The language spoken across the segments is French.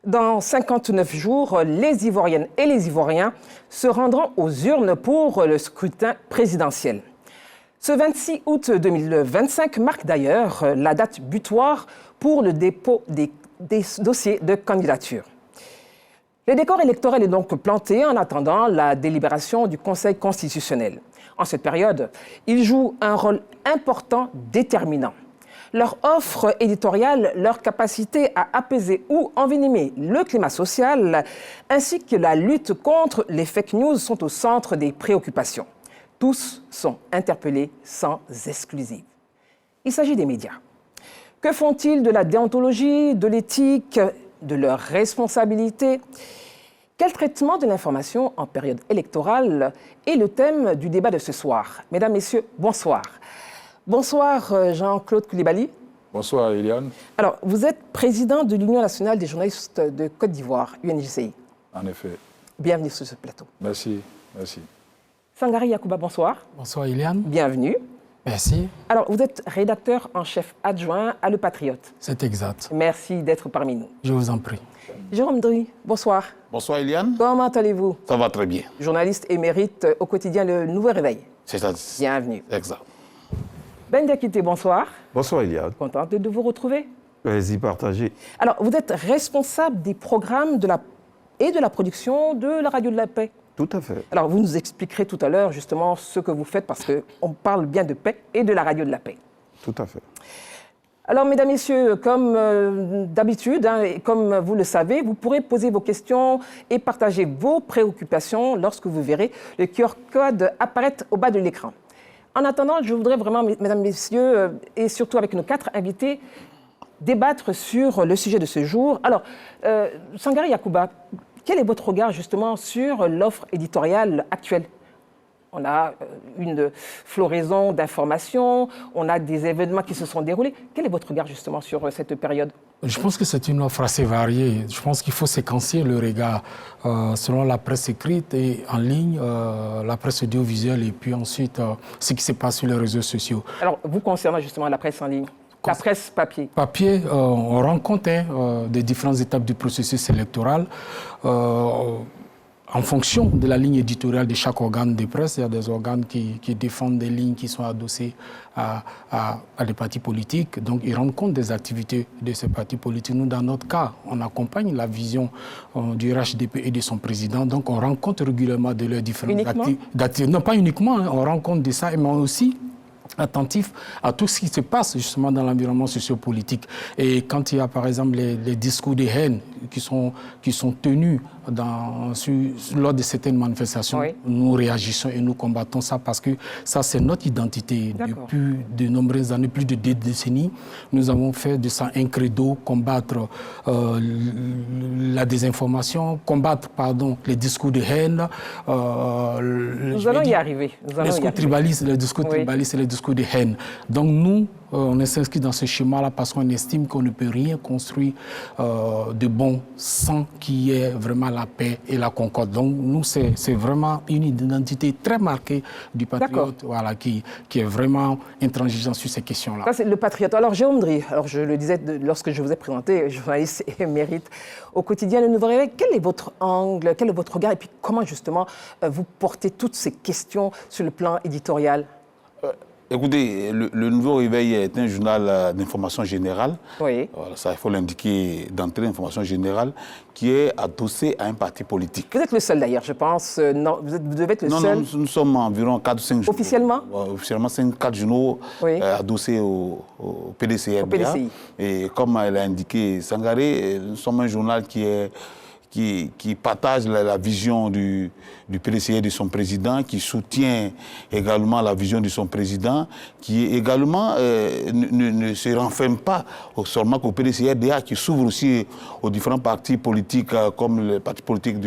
Dans 59 jours, les Ivoiriennes et les Ivoiriens se rendront aux urnes pour le scrutin présidentiel. Ce 26 août 2025 marque d'ailleurs la date butoir pour le dépôt des dossiers de candidature. Le décor électoral est donc planté en attendant la délibération du Conseil constitutionnel. En cette période, ils jouent un rôle important, déterminant. Leur offre éditoriale, leur capacité à apaiser ou envenimer le climat social, ainsi que la lutte contre les fake news sont au centre des préoccupations. Tous sont interpellés sans exclusive. Il s'agit des médias. Que font-ils de la déontologie, de l'éthique, de leurs responsabilités? Quel traitement de l'information en période électorale est le thème du débat de ce soir? Mesdames, Messieurs, bonsoir. Bonsoir Jean-Claude Coulibaly. Bonsoir Eliane. Alors, vous êtes président de l'Union nationale des journalistes de Côte d'Ivoire, UNJCI. En effet. Bienvenue sur ce plateau. Merci, merci. Sangari Yacouba, bonsoir. Bonsoir Eliane. Bienvenue. Merci. Alors, vous êtes rédacteur en chef adjoint à Le Patriote. C'est exact. Merci d'être parmi nous. Je vous en prie. Jérôme Dry, bonsoir. Bonsoir Eliane. Comment allez-vous? Ça va très bien. Journaliste émérite au quotidien Le Nouveau Réveil. C'est ça. Bienvenue. Exact. Ben Diakité, bonsoir. Bonsoir Eliane. Contente de vous retrouver. Plaisir partagé. Alors, vous êtes responsable des programmes et de la production de la Radio de la Paix. Tout à fait. Alors, vous nous expliquerez tout à l'heure justement ce que vous faites parce qu'on parle bien de paix et de la Radio de la Paix. Tout à fait. Alors, mesdames, messieurs, comme d'habitude, et comme vous le savez, vous pourrez poser vos questions et partager vos préoccupations lorsque vous verrez le QR code apparaître au bas de l'écran. En attendant, je voudrais vraiment, mesdames, messieurs, et surtout avec nos 4 invités, débattre sur le sujet de ce jour. Alors, Sangari Yacouba, quel est votre regard justement sur l'offre éditoriale actuelle? On a une floraison d'informations, on a des événements qui se sont déroulés. Quel est votre regard justement sur cette période? Je pense que c'est une offre assez variée. Je pense qu'il faut séquencer le regard selon la presse écrite et en ligne, la presse audiovisuelle et puis ensuite ce qui se passe sur les réseaux sociaux. Alors, vous concernant justement la presse en ligne, la presse papier. Papier, on rend compte des différentes étapes du processus électoral. En fonction de la ligne éditoriale de chaque organe de presse, il y a des organes qui défendent des lignes qui sont adossées à des partis politiques. Donc, ils rendent compte des activités de ces partis politiques. Nous, dans notre cas, on accompagne la vision du RHDP et de son président. Donc, on rend compte régulièrement de leurs différentes activités. Non, pas uniquement, on rend compte de ça, mais aussi attentif à tout ce qui se passe justement dans l'environnement sociopolitique. Et quand il y a par exemple les discours de haine qui sont tenus lors de certaines manifestations, oui, nous réagissons et nous combattons ça parce que ça c'est notre identité. Depuis de nombreuses années, plus de 2 décennies, nous avons fait de ça un credo, combattre la désinformation, combattre les discours de haine. Nous allons y arriver. Les discours tribalistes et les discours de haine. Donc nous, on s'inscrit dans ce schéma-là parce qu'on estime qu'on ne peut rien construire de bon sans qu'il y ait vraiment la paix et la concorde. Donc nous, c'est vraiment une identité très marquée du patriote, voilà, qui est vraiment intransigeant sur ces questions-là. Ça, c'est le patriote. Alors Jérôme Dry, alors je le disais lorsque je vous ai présenté, journaliste émérite au quotidien Le Nouveau Réveil, quel est votre angle, quel est votre regard et puis comment justement vous portez toutes ces questions sur le plan éditorial? Écoutez, le Nouveau Réveil est un journal d'information générale. Oui. Voilà, ça, il faut l'indiquer d'entrée, d'information générale, qui est adossé à un parti politique. Vous êtes le seul d'ailleurs, je pense. Non, vous devez être le seul. Non, nous sommes environ 4 ou 5 journaux. Officiellement? Officiellement, 4 journaux adossés au PDCRDA. Au PDCI. Et comme elle a indiqué Sangaré, nous sommes un journal qui partage la vision du PDCI de son président, qui soutient également la vision de son président, qui également ne se renferme pas seulement qu'au PDCI-RDA, qui s'ouvre aussi aux différents partis politiques comme le parti politique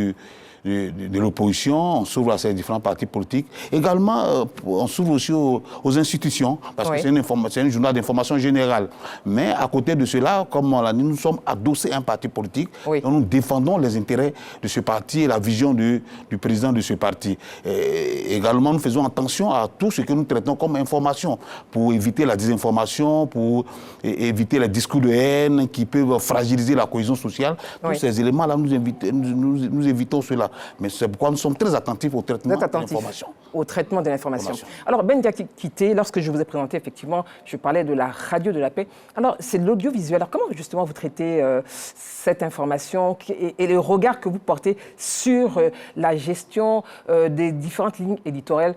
de l'opposition, on s'ouvre à ces différents partis politiques. Également, on s'ouvre aussi aux institutions, parce que c'est un journal d'information générale. Mais à côté de cela, comme on l'a dit, nous sommes adossés à un parti politique. Et nous défendons les intérêts de ce parti et la vision du président de ce parti. Et également, nous faisons attention à tout ce que nous traitons comme information, pour éviter la désinformation, pour éviter les discours de haine qui peuvent fragiliser la cohésion sociale. Tous ces éléments-là, nous évitons cela. Mais c'est pourquoi nous sommes très attentifs au traitement de l'information. Au traitement de l'information. Alors, Ben Diakité, lorsque je vous ai présenté, effectivement, je parlais de la radio de la paix. Alors, c'est l'audiovisuel. Alors, comment, justement, vous traitez cette information et le regard que vous portez sur la gestion des différentes lignes éditoriales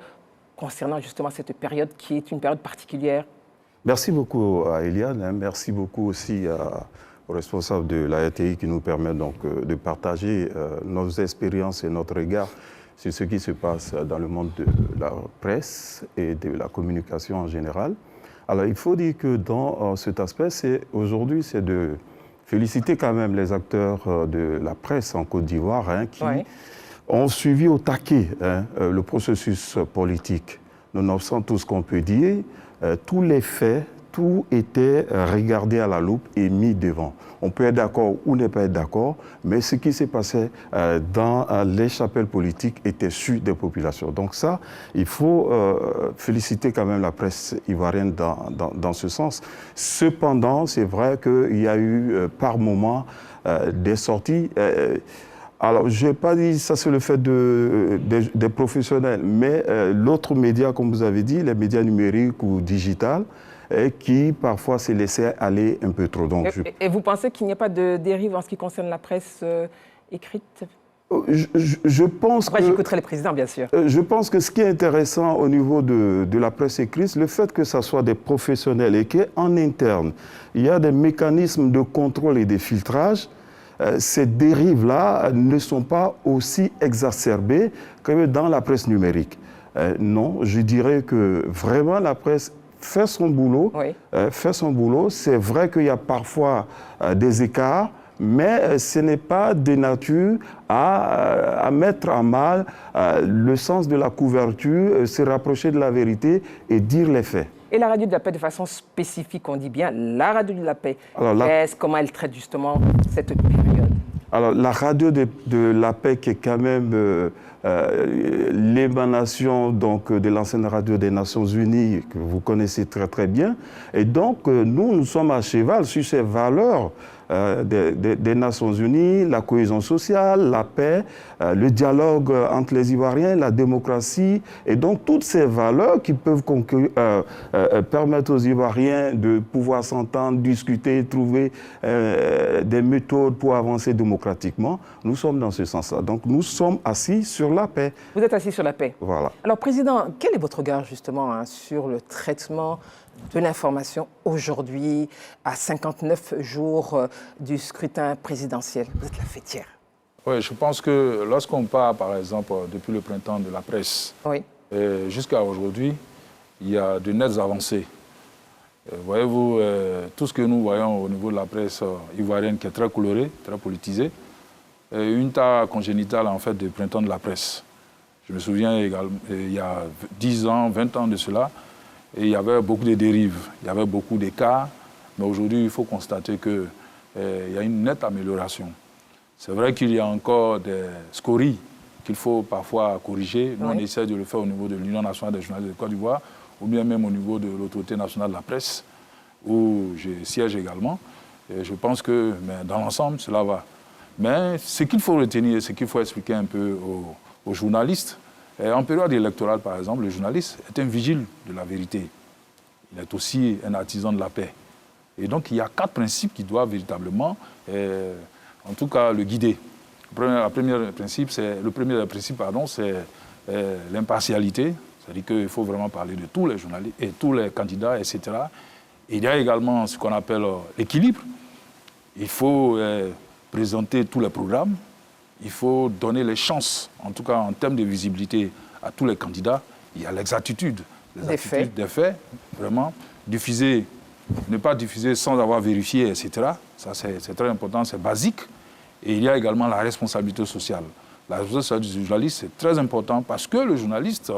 concernant, justement, cette période qui est une période particulière? Merci beaucoup à Eliane. Merci beaucoup aussi aux responsables de la RTI qui nous permettent donc de partager nos expériences et notre regard sur ce qui se passe dans le monde de la presse et de la communication en général. Alors, il faut dire que dans cet aspect, aujourd'hui, c'est de féliciter quand même les acteurs de la presse en Côte d'Ivoire qui ont suivi au taquet le processus politique. Nonobstant tout ce qu'on peut dire, tous les faits, tout était regardé à la loupe et mis devant. On peut être d'accord ou ne pas être d'accord, mais ce qui s'est passé dans les chapelles politiques était su des populations. Donc ça, il faut féliciter quand même la presse ivoirienne dans ce sens. Cependant, c'est vrai qu'il y a eu par moments des sorties. Alors, je n'ai pas dit ça c'est le fait des professionnels, mais l'autre média, comme vous avez dit, les médias numériques ou digitales, qui parfois s'est laissé aller un peu trop. Donc, et vous pensez qu'il n'y a pas de dérive en ce qui concerne la presse écrite? Je pense Après, j'écouterai le président, bien sûr. Je pense que ce qui est intéressant au niveau de la presse écrite, le fait que ce soit des professionnels et qu'en interne, il y a des mécanismes de contrôle et de filtrage, ces dérives-là ne sont pas aussi exacerbées que dans la presse numérique. Non, je dirais que vraiment la presse fait son boulot. C'est vrai qu'il y a parfois des écarts, mais ce n'est pas de nature à mettre à mal le sens de la couverture, se rapprocher de la vérité et dire les faits. Et la radio de la paix, de façon spécifique, on dit bien la radio de la paix. Comment elle traite justement cette période? Alors, la radio de la paix, qui est quand même l'émanation de l'ancienne radio des Nations Unies, que vous connaissez très très bien. Et donc, nous sommes à cheval sur ces valeurs des Nations Unies, la cohésion sociale, la paix, le dialogue entre les Ivoiriens, la démocratie, et donc toutes ces valeurs qui peuvent permettre aux Ivoiriens de pouvoir s'entendre, discuter, trouver des méthodes pour avancer démocratiquement. Nous sommes dans ce sens-là. Donc nous sommes assis sur la paix. Vous êtes assis sur la paix. Voilà. Alors, Président, quel est votre regard justement sur le traitement de l'information aujourd'hui, à 59 jours du scrutin présidentiel? Vous êtes la fêtière. Oui, je pense que lorsqu'on part, par exemple, depuis le printemps de la presse, jusqu'à aujourd'hui, il y a de nettes avancées. Voyez-vous, tout ce que nous voyons au niveau de la presse ivoirienne, qui est très colorée, très politisée, une tare congénitale, en fait, du printemps de la presse. Je me souviens également, il y a 10 ans, 20 ans de cela, et il y avait beaucoup de dérives, il y avait beaucoup d'écarts, mais aujourd'hui, il faut constater qu'il y a une nette amélioration. C'est vrai qu'il y a encore des scories qu'il faut parfois corriger. Nous, on essaie de le faire au niveau de l'Union nationale des journalistes de Côte d'Ivoire, ou bien même au niveau de l'Autorité nationale de la presse, où je siège également. Et je pense que dans l'ensemble, cela va. Mais ce qu'il faut retenir, ce qu'il faut expliquer un peu aux journalistes, en période électorale, par exemple, le journaliste est un vigile de la vérité. Il est aussi un artisan de la paix. Et donc, il y a 4 principes qui doivent véritablement, en tout cas, le guider. Le premier principe, c'est l'impartialité. C'est-à-dire qu'il faut vraiment parler de tous les journalistes et tous les candidats, etc. Et il y a également ce qu'on appelle l'équilibre. Il faut présenter tous les programmes. Il faut donner les chances, en tout cas en termes de visibilité, à tous les candidats. Il y a l'exactitude des faits, vraiment. Diffuser, ne pas diffuser sans avoir vérifié, etc. Ça, c'est très important, c'est basique. Et il y a également la responsabilité sociale. La responsabilité du journaliste, c'est très important parce que le journaliste,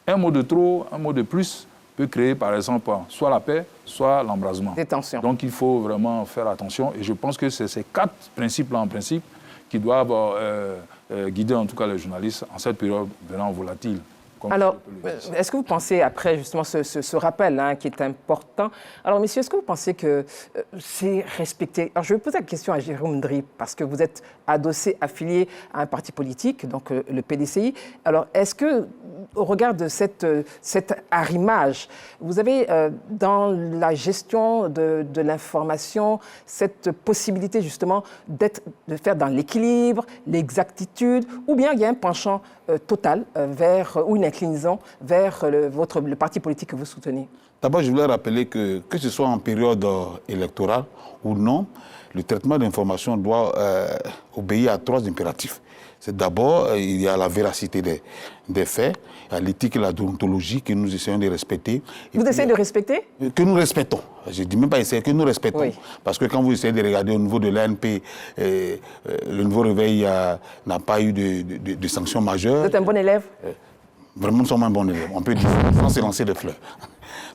un mot de trop, un mot de plus, peut créer, par exemple, soit la paix, soit l'embrasement. Des tensions. Donc, il faut vraiment faire attention. Et je pense que c'est ces 4 principes-là, en principe, qui doivent guider, en tout cas, les journalistes en cette période vraiment volatile. Alors, est-ce que vous pensez, après justement ce rappel qui est important, alors messieurs, est-ce que vous pensez que c'est respecté? Alors je vais poser la question à Jérôme Ndri, parce que vous êtes adossé, affilié à un parti politique, donc le PDCI. Alors est-ce que, au regard de cet arrimage, vous avez dans la gestion de l'information cette possibilité justement de faire dans l'équilibre, l'exactitude, ou bien il y a un penchant total ou une inclinaison vers le parti politique que vous soutenez? D'abord, je voulais rappeler que ce soit en période électorale ou non, le traitement d'information doit obéir à 3 impératifs. C'est d'abord, il y a la véracité des faits, il y a l'éthique et la déontologie que nous essayons de respecter. Vous essayez de respecter? Que nous respectons. Je ne dis même pas essayer, que nous respectons. Oui. Parce que quand vous essayez de regarder au niveau de l'ANP, le nouveau réveil n'a pas eu de sanctions majeures. Vous êtes un bon élève? Vraiment, nous sommes un bon élève. On peut dire, sans se lancer des fleurs.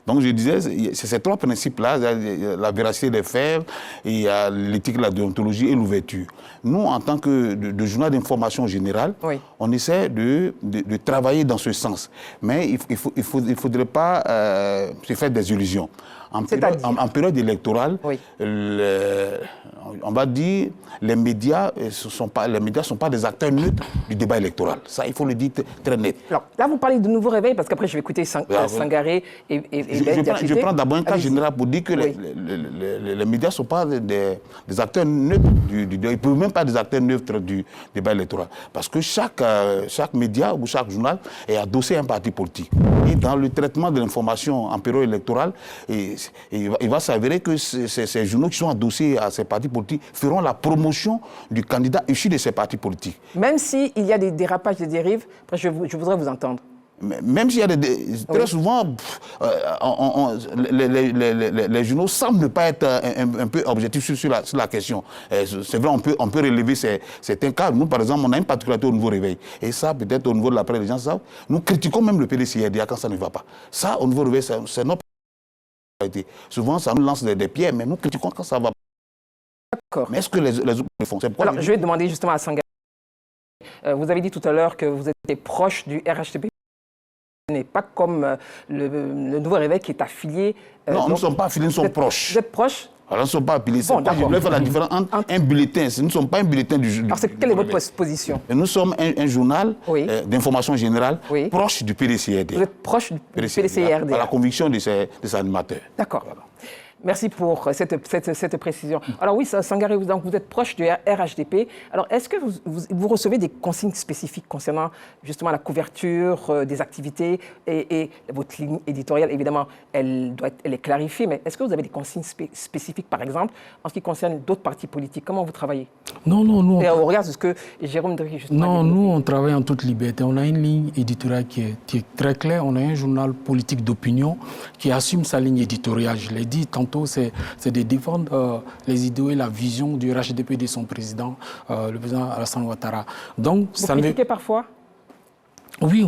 Donc, je disais, c'est ces 3 principes-là, la véracité des faits, l'éthique, la déontologie et l'ouverture. Nous, en tant que de journal d'information générale, oui, on essaie de travailler dans ce sens. Mais il ne faudrait pas se faire des illusions. En période électorale, oui, on va dire, les médias ne sont pas des acteurs neutres du débat électoral. Ça, il faut le dire très net. Alors, là, vous parlez de nouveau réveil, parce qu'après, je vais écouter Sangaré et je prends d'abord un cas général pour dire que oui, les médias ne sont pas des acteurs neutres ils ne peuvent même pas des acteurs neutres du débat électoral. Parce que chaque média ou chaque journal est adossé à un parti politique. Et dans le traitement de l'information en période électorale, il va s'avérer que ces journaux qui sont adossés à ces partis politiques feront la promotion du candidat issu de ces partis politiques. Même s'il y a des dérapages, des dérives, après je voudrais vous entendre. Même s'il y a très souvent, les journaux semblent ne pas être un peu objectifs sur la question. C'est vrai, on peut relever certains cas. Nous, par exemple, on a une particularité au nouveau réveil. Et ça, peut-être au niveau de la presse, les gens savent. Nous critiquons même le PDCRDA quand ça ne va pas. Ça, au nouveau réveil, c'est notre particularité. Souvent, ça nous lance des pierres, mais nous critiquons quand ça va pas. D'accord. Mais est-ce que les autres le font? Alors, je vais demander justement à Sangaré. Vous avez dit tout à l'heure que vous étiez proche du RHDP. Ce n'est pas comme le nouveau réveil qui est affilié. Non, nous ne sommes pas affiliés, nous sommes proches. Vous êtes proches? Alors, nous ne sommes pas affiliés. Bon, je voulais faire la différence entre un bulletin. Nous ne sommes pas un bulletin du Alors, quelle est votre position? Nous sommes un journal oui, d'information générale oui, proche du PDCRD. Vous êtes proche du PDCRD. À la conviction de ses animateurs. D'accord. Voilà. Merci pour cette précision. Alors oui, Sangaré, vous êtes proche du RHDP. Alors, est-ce que vous recevez des consignes spécifiques concernant justement la couverture des activités et votre ligne éditoriale, évidemment, elle est clarifiée, mais est-ce que vous avez des consignes spécifiques, par exemple, en ce qui concerne d'autres partis politiques? Comment vous travaillez? Non, nous... On regarde ce que Jérôme Ndri, justement... Non, nous, on travaille en toute liberté. On a une ligne éditoriale qui est très claire. On a un journal politique d'opinion qui assume sa ligne éditoriale. Je l'ai dit tantôt, c'est de défendre les idéaux et la vision du RHDP de son président, le président Alassane Ouattara. Donc, vous critiquez parfois? Oui,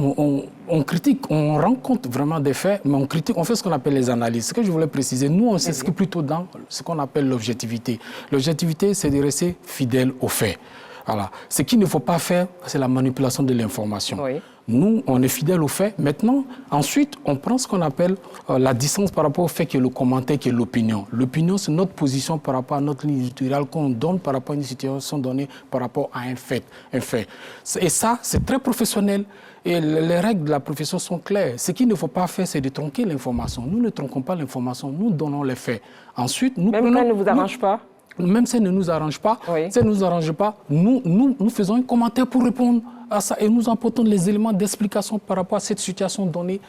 on critique, on rend compte vraiment des faits, mais on critique, on fait ce qu'on appelle les analyses. Ce que je voulais préciser, nous, on s'inscrit plutôt dans ce qu'on appelle l'objectivité. L'objectivité, c'est de rester fidèle aux faits. Voilà. Ce qu'il ne faut pas faire, c'est la manipulation de l'information. Oui. Nous, on est fidèles aux faits. Maintenant, ensuite, on prend ce qu'on appelle la distance par rapport au fait que le commentaire, qui est l'opinion. L'opinion, c'est notre position par rapport à notre ligne éditoriale qu'on donne par rapport à une situation donnée par rapport à un fait. Et ça, c'est très professionnel. Et les règles de la profession sont claires. Ce qu'il ne faut pas faire, c'est de tronquer l'information. Nous ne tronquons pas l'information, nous donnons les faits. Ensuite, nous même quand elle ne vous arrange pas? Même si elle ne nous arrange pas, oui, si elle ne nous arrange pas, nous faisons un commentaire pour répondre à ça et nous apportons les éléments d'explication par rapport à cette situation donnée.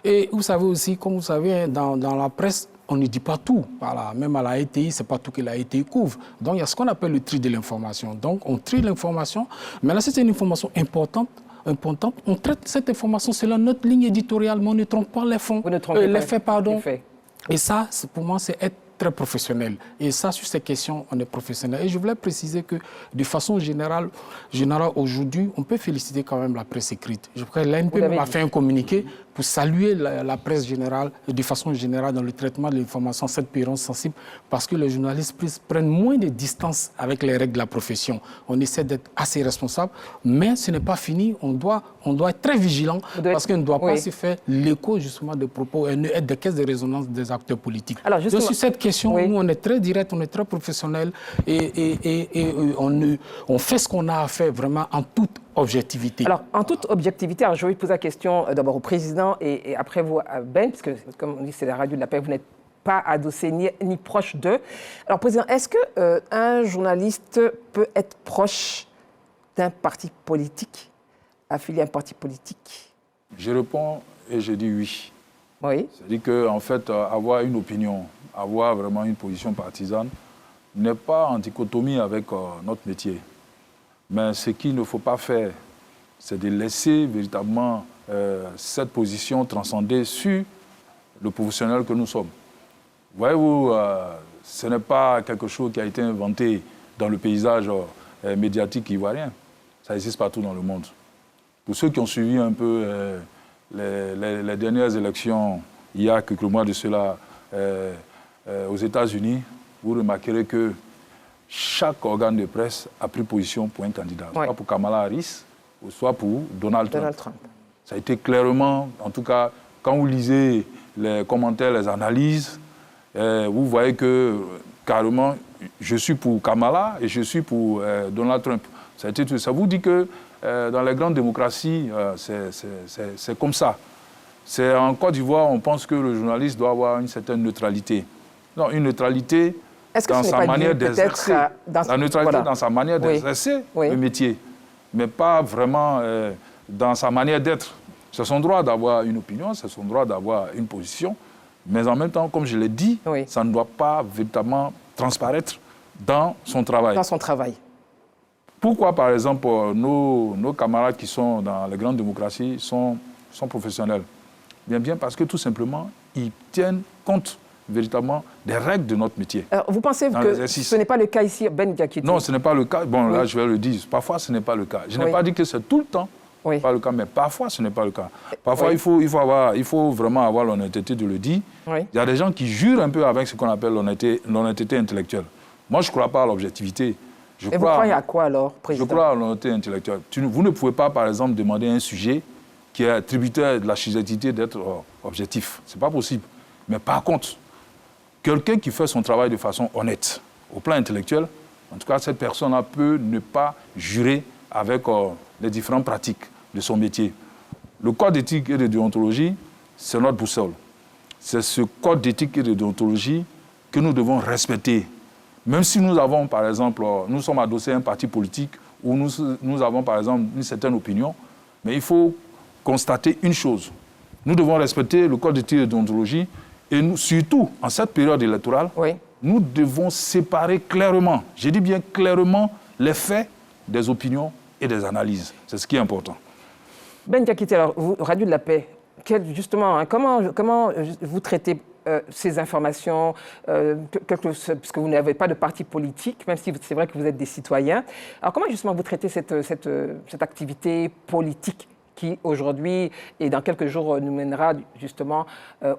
Et vous savez aussi, comme vous savez, dans la presse, on ne dit pas tout. Voilà. Même à la RTI, ce n'est pas tout que la RTI couvre. Donc, il y a ce qu'on appelle le tri de l'information. Donc, on trie l'information. Mais là, c'est une information importante. On traite cette information selon notre ligne éditoriale, mais on ne trompe pas les fonds. Vous ne trompez pas les faits, pardon. Et ça, pour moi, c'est être très professionnel. Et ça, sur ces questions, on est professionnel. Et je voulais préciser que, de façon générale aujourd'hui, on peut féliciter quand même la presse écrite. Je crois que l'ANP a fait un communiqué pour saluer la presse générale, de façon générale, dans le traitement de l'information, cette période sensible, parce que les journalistes prennent moins de distance avec les règles de la profession. On essaie d'être assez responsable, mais ce n'est pas fini. On doit être très vigilant, parce qu'on ne doit pas se faire l'écho, justement, des propos et être des caisses de résonance des acteurs politiques. Alors, justement, donc, sur cette question, nous, on est très direct, on est très professionnel, et on fait ce qu'on a à faire vraiment en toute objectivité. Alors, en toute objectivité, je vais poser la question d'abord au président et après vous à Ben, parce que, comme on dit, c'est la radio de la paix, vous n'êtes pas adossé ni proche d'eux. Alors, président, est-ce qu'un journaliste peut être proche d'un parti politique, affilié à un parti politique? Je réponds et je dis oui. Oui. C'est-à-dire qu'en fait, avoir une opinion, avoir vraiment une position partisane n'est pas en dichotomie avec notre métier. Mais ce qu'il ne faut pas faire, c'est de laisser véritablement cette position transcender sur le professionnel que nous sommes. Voyez-vous, ce n'est pas quelque chose qui a été inventé dans le paysage médiatique ivoirien. Ça existe partout dans le monde. Pour ceux qui ont suivi un peu les dernières élections, il y a quelques mois de cela, aux États-Unis, vous remarquerez que chaque organe de presse a pris position pour un candidat, soit pour Kamala Harris, ou soit pour Donald Trump. Ça a été clairement, en tout cas, quand vous lisez les commentaires, les analyses, vous voyez que carrément, je suis pour Kamala et je suis pour Donald Trump. Ça vous dit que dans les grandes démocraties, c'est comme ça. En Côte d'Ivoire, on pense que le journaliste doit avoir une certaine neutralité. Non, une neutralité dans sa manière d'exercer. La neutralité dans sa manière d'exercer le métier, mais pas vraiment dans sa manière d'être. C'est son droit d'avoir une opinion, c'est son droit d'avoir une position, mais en même temps, comme je l'ai dit, ça ne doit pas véritablement transparaître dans son travail. Dans son travail. Pourquoi, par exemple, nos camarades qui sont dans les grandes démocraties sont professionnels? Bien parce que tout simplement, ils tiennent compte véritablement des règles de notre métier. Alors, vous pensez que ce n'est pas le cas ici, Ben Diakité? Non, ce n'est pas le cas. Bon, là, je vais le dire. Parfois, ce n'est pas le cas. Je n'ai pas dit que c'est tout le temps pas le cas, mais parfois, ce n'est pas le cas. Parfois, il faut vraiment avoir l'honnêteté de le dire. Il y a des gens qui jurent un peu avec ce qu'on appelle l'honnêteté intellectuelle. Moi, je ne crois pas à l'objectivité. Et vous croyez à quoi, alors, président? Je crois à l'honnêteté intellectuelle. Vous ne pouvez pas, par exemple, demander à un sujet qui est tributaire de la susceptibilité d'être objectif. Ce n'est pas possible. Mais par contre, quelqu'un qui fait son travail de façon honnête, au plan intellectuel, en tout cas, cette personne-là peut ne pas jurer avec les différentes pratiques de son métier. Le code d'éthique et de déontologie, c'est notre boussole. C'est ce code d'éthique et de déontologie que nous devons respecter. Même si nous avons, par exemple, nous sommes adossés à un parti politique où nous avons, par exemple, une certaine opinion, mais il faut constater une chose. Nous devons respecter le code d'éthique et de déontologie et nous, surtout en cette période électorale, nous devons séparer clairement, je dis bien clairement, les faits des opinions et des analyses. C'est ce qui est important. Ben Diakité, alors, vous, Radio de la Paix, justement, comment vous traitez ces informations, puisque vous n'avez pas de parti politique, même si c'est vrai que vous êtes des citoyens. Alors comment justement vous traitez cette activité politique qui aujourd'hui et dans quelques jours nous mènera justement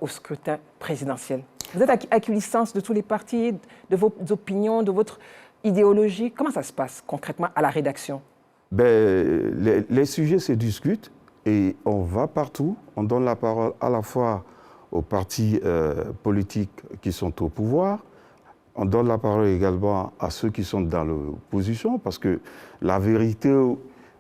au scrutin présidentiel? Vous êtes acquiescence de tous les partis, de vos opinions, de votre idéologie. Comment ça se passe concrètement à la rédaction? Les sujets se discutent et on va partout. On donne la parole à la fois aux partis politiques qui sont au pouvoir. On donne la parole également à ceux qui sont dans l'opposition, parce que la vérité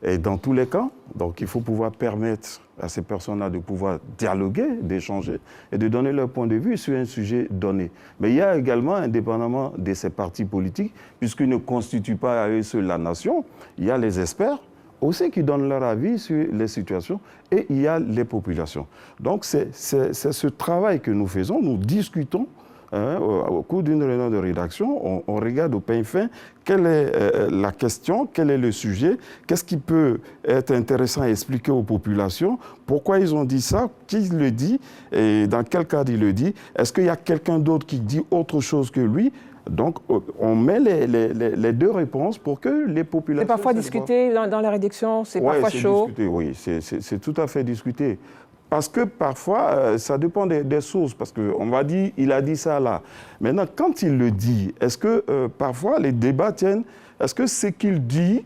est dans tous les camps. Donc il faut pouvoir permettre à ces personnes-là de pouvoir dialoguer, d'échanger et de donner leur point de vue sur un sujet donné. Mais il y a également, indépendamment de ces partis politiques, puisqu'ils ne constituent pas à eux seuls la nation, il y a les experts aussi qui donnent leur avis sur les situations et il y a les populations. Donc c'est ce travail que nous faisons, nous discutons au cours d'une réunion de rédaction, on regarde au peigne fin quelle est la question, quel est le sujet, qu'est-ce qui peut être intéressant à expliquer aux populations, pourquoi ils ont dit ça, qui le dit et dans quel cadre il le dit, est-ce qu'il y a quelqu'un d'autre qui dit autre chose que lui? Donc, on met les deux réponses pour que les populations... C'est parfois discuté dans la rédaction, c'est parfois chaud. Oui, c'est tout à fait discuté. Parce que parfois, ça dépend des sources, parce qu'on va dire, il a dit ça là. Maintenant, quand il le dit, est-ce que parfois les débats tiennent, est-ce que ce qu'il dit,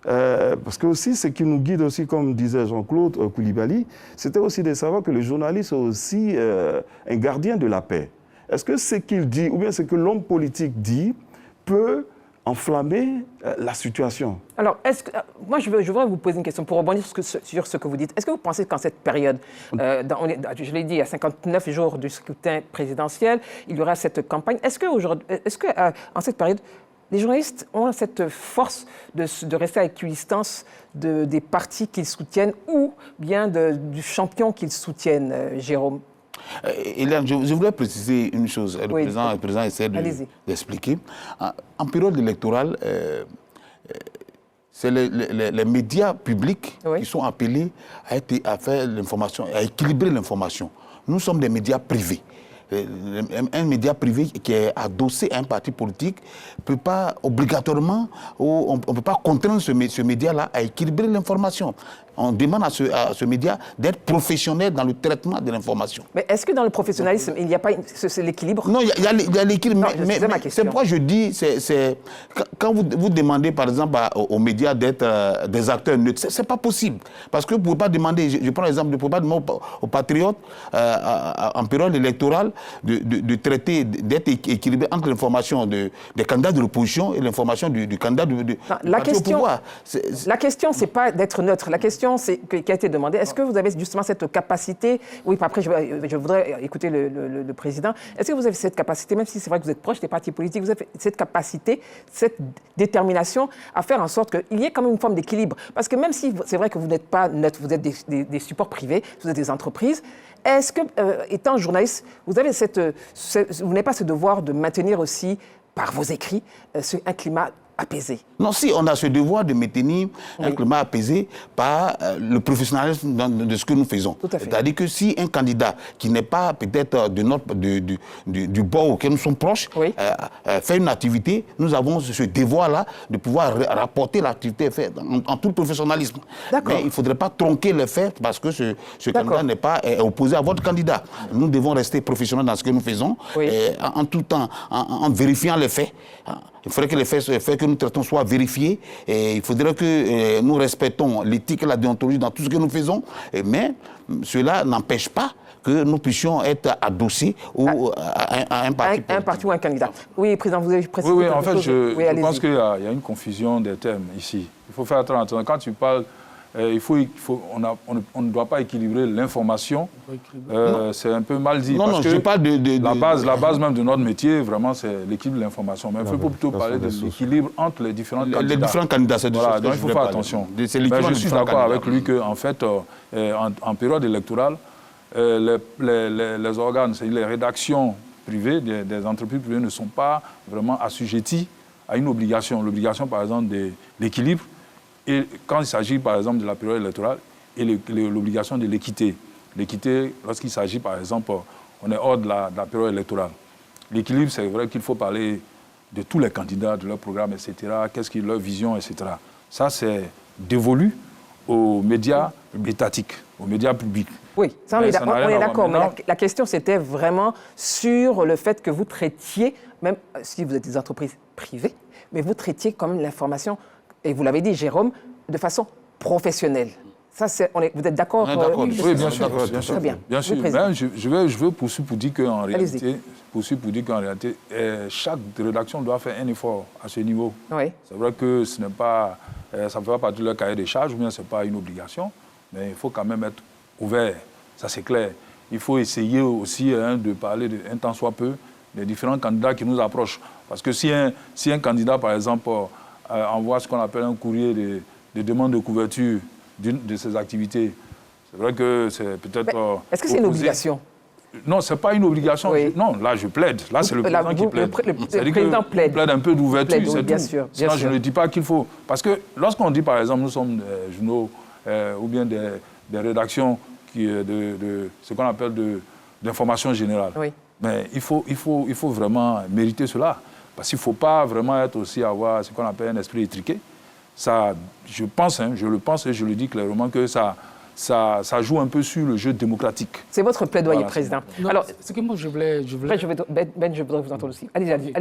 parce que aussi ce qui nous guide aussi, comme disait Jean-Claude Coulibaly, c'était aussi de savoir que le journaliste est aussi un gardien de la paix. Est-ce que ce qu'il dit, ou bien ce que l'homme politique dit, peut enflammer la situation? Alors, moi, je voudrais vous poser une question pour rebondir sur ce que vous dites. Est-ce que vous pensez qu'en cette période, je l'ai dit, il y a 59 jours du scrutin présidentiel, il y aura cette campagne. Est-ce qu'en cette période, les journalistes ont cette force de rester à équidistance des partis qu'ils soutiennent ou bien du champion qu'ils soutiennent, Jérôme? Hélène, je voudrais préciser une chose. Le président essaie d'expliquer. En période électorale, c'est les médias publics qui sont appelés à faire l'information, à équilibrer l'information. Nous sommes des médias privés. Un média privé qui est adossé à un parti politique ne peut pas obligatoirement, on ne peut pas contraindre ce média-là à équilibrer l'information. On demande à ce média d'être professionnel dans le traitement de l'information. Mais est-ce que dans le professionnalisme, il n'y a pas l'équilibre? Non, il y a l'équilibre. Mais c'est pourquoi je dis, quand vous demandez par exemple aux médias d'être des acteurs neutres, ce n'est pas possible. Parce que vous ne pouvez pas demander, je prends l'exemple, vous ne pouvez pas demander aux patriotes en période électorale de traiter, d'être équilibré entre l'information des candidats de l'opposition et l'information du candidat du parti au pouvoir. La question, ce n'est pas d'être neutre. La question qui a été demandée, est-ce que vous avez justement cette capacité, oui, après je voudrais écouter le président, est-ce que vous avez cette capacité, même si c'est vrai que vous êtes proche des partis politiques, vous avez cette capacité, cette détermination à faire en sorte qu'il y ait quand même une forme d'équilibre? Parce que même si c'est vrai que vous n'êtes pas neutre, vous êtes des supports privés, vous êtes des entreprises, est-ce que, étant journaliste, vous n'avez pas ce devoir de maintenir aussi, par vos écrits, un climat apaisé? Non, si, on a ce devoir de maintenir un climat apaisé par le professionnalisme de ce que nous faisons. C'est-à-dire que si un candidat qui n'est pas peut-être du bord auquel nous sommes proches fait une activité, nous avons ce devoir-là de pouvoir rapporter l'activité faite en tout professionnalisme. Mais il ne faudrait pas tronquer les faits parce que ce candidat n'est pas opposé à votre candidat. Nous devons rester professionnels dans ce que nous faisons, en tout temps, en vérifiant les faits. Il faudrait que les faits que nous traitons soient vérifiés. Et il faudrait que nous respectons l'éthique et la déontologie dans tout ce que nous faisons. Mais cela n'empêche pas que nous puissions être adossés à un parti politique. Un parti ou un candidat. Oui, Président, vous avez précisé. Oui, en fait, je pense qu'il y a une confusion des termes ici. Il faut faire très attention. Quand tu parles, on ne doit pas équilibrer l'information. C'est un peu mal dit. Non, je parle la base même de notre métier, vraiment, c'est l'équilibre de l'information. Mais il faut plutôt parler de l'équilibre entre les différents candidats. Les différents candidats, c'est voilà, donc il faut faire attention. Mais je suis d'accord avec lui qu'en fait, en période électorale, les organes, les rédactions privées, des entreprises privées ne sont pas vraiment assujetties à une obligation. L'obligation, par exemple, de l'équilibre. Et quand il s'agit, par exemple, de la période électorale, et l'obligation de l'équité. L'équité, lorsqu'il s'agit, par exemple, on est hors de la période électorale. L'équilibre, c'est vrai qu'il faut parler de tous les candidats, de leur programme, etc., qu'est-ce qu'ils leur vision, etc. Ça, c'est dévolu aux médias étatiques, aux médias publics. Oui, ça, on est d'accord. Mais la question, c'était vraiment sur le fait que vous traitiez, même si vous êtes des entreprises privées, mais vous traitiez comme l'information, et vous l'avez dit, Jérôme, de façon professionnelle. Ça, vous êtes d'accord? Oui, bien sûr. Très bien. Bien sûr. Ben, je veux poursuivre pour dire qu'en réalité, chaque rédaction doit faire un effort à ce niveau. Oui. C'est vrai que ça ne fait pas partie de leur cahier des charges, ou bien ce n'est pas une obligation, mais il faut quand même être ouvert. Ça, c'est clair. Il faut essayer aussi de parler, un tant soit peu, des différents candidats qui nous approchent. Parce que si un candidat, par exemple, envoie ce qu'on appelle un courrier de demande de couverture d'une de ses activités, c'est vrai que c'est peut-être... Est-ce que c'est une obligation? Non, ce n'est pas une obligation. Oui. Non, là, je plaide. Là, c'est le président qui plaide. Le président plaide. plaide un peu d'ouverture, c'est tout. Bien sûr. Sinon, je ne dis pas qu'il faut... Parce que lorsqu'on dit, par exemple, nous sommes des journaux ou bien des rédactions de ce qu'on appelle d'information générale, oui. mais il faut vraiment mériter cela. Parce qu'il ne faut pas vraiment avoir ce qu'on appelle un esprit étriqué. Ça, je pense, je le pense et je le dis clairement que ça joue un peu sur le jeu démocratique. C'est votre plaidoyer, voilà, Président. Non, alors, ce que moi je voulais... Ben, je voudrais vous entendre aussi. Allez-y.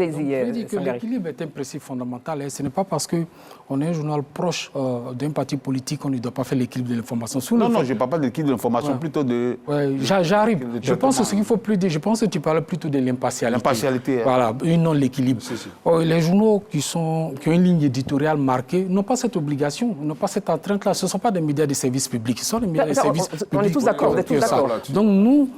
Je dis que l'équilibre est un principe fondamental. Et ce n'est pas parce qu'on est un journal proche d'un parti politique qu'on ne doit pas faire l'équilibre de l'information. Non, je ne parle pas de l'équilibre de l'information, plutôt de... Ouais, j'arrive. Je pense que ce qu'il faut plus dire, je pense que tu parles plutôt de l'impartialité. L'impartialité. Voilà, et non l'équilibre. Les journaux qui ont une ligne éditoriale marquée n'ont pas cette obligation, n'ont pas cette atteinte-là. Ce ne sont pas des médias de service public, ce sont des médias de service public. On est tous d'accord, Donc nous,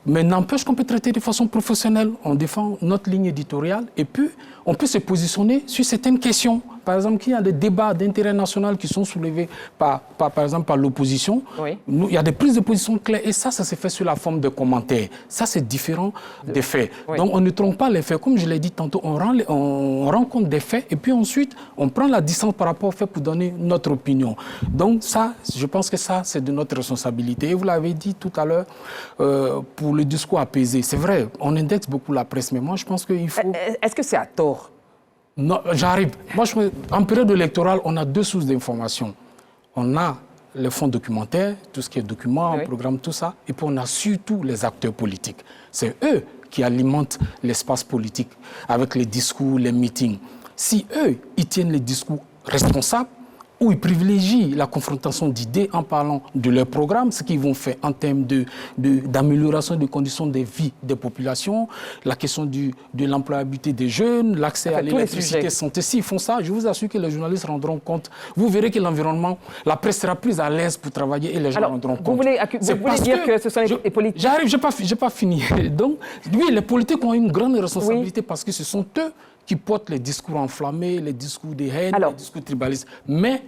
mais n'empêche qu'on peut traiter de façon professionnelle, on défend notre ligne éditoriale et puis on peut se positionner sur certaines questions. Par exemple, qu'il y a des débats d'intérêt national qui sont soulevés par exemple, par l'opposition. Oui. Il y a des prises de position claires et ça se fait sous la forme de commentaires. Ça, c'est différent des faits. Oui. Donc, on ne trompe pas les faits. Comme je l'ai dit tantôt, on rend compte des faits et puis ensuite, on prend la distance par rapport aux faits pour donner notre opinion. Donc, ça, je pense que ça, c'est de notre responsabilité. Et vous l'avez dit tout à l'heure, pour le discours apaisé. C'est vrai, on indexe beaucoup la presse, mais moi, je pense qu'il faut... Est-ce que c'est à tort? Non, j'arrive. Moi, en période électorale, on a deux sources d'information. On a les fonds documentaires, tout ce qui est documents, programme, tout ça. Et puis, on a surtout les acteurs politiques. C'est eux qui alimentent l'espace politique avec les discours, les meetings. Si eux, ils tiennent les discours responsables, où ils privilégient la confrontation d'idées en parlant de leur programme, ce qu'ils vont faire en termes d'amélioration des conditions de vie des populations, la question de l'employabilité des jeunes, l'accès à l'électricité, santé. S'ils font ça, je vous assure que les journalistes rendront compte. Vous verrez que l'environnement, la presse sera plus à l'aise pour travailler et les gens rendront compte. Vous voulez dire que ce sont les politiques? J'arrive, je n'ai pas fini. Donc, oui, les politiques ont une grande responsabilité parce que ce sont eux qui portent les discours enflammés, les discours de haine, les discours tribalistes. Mais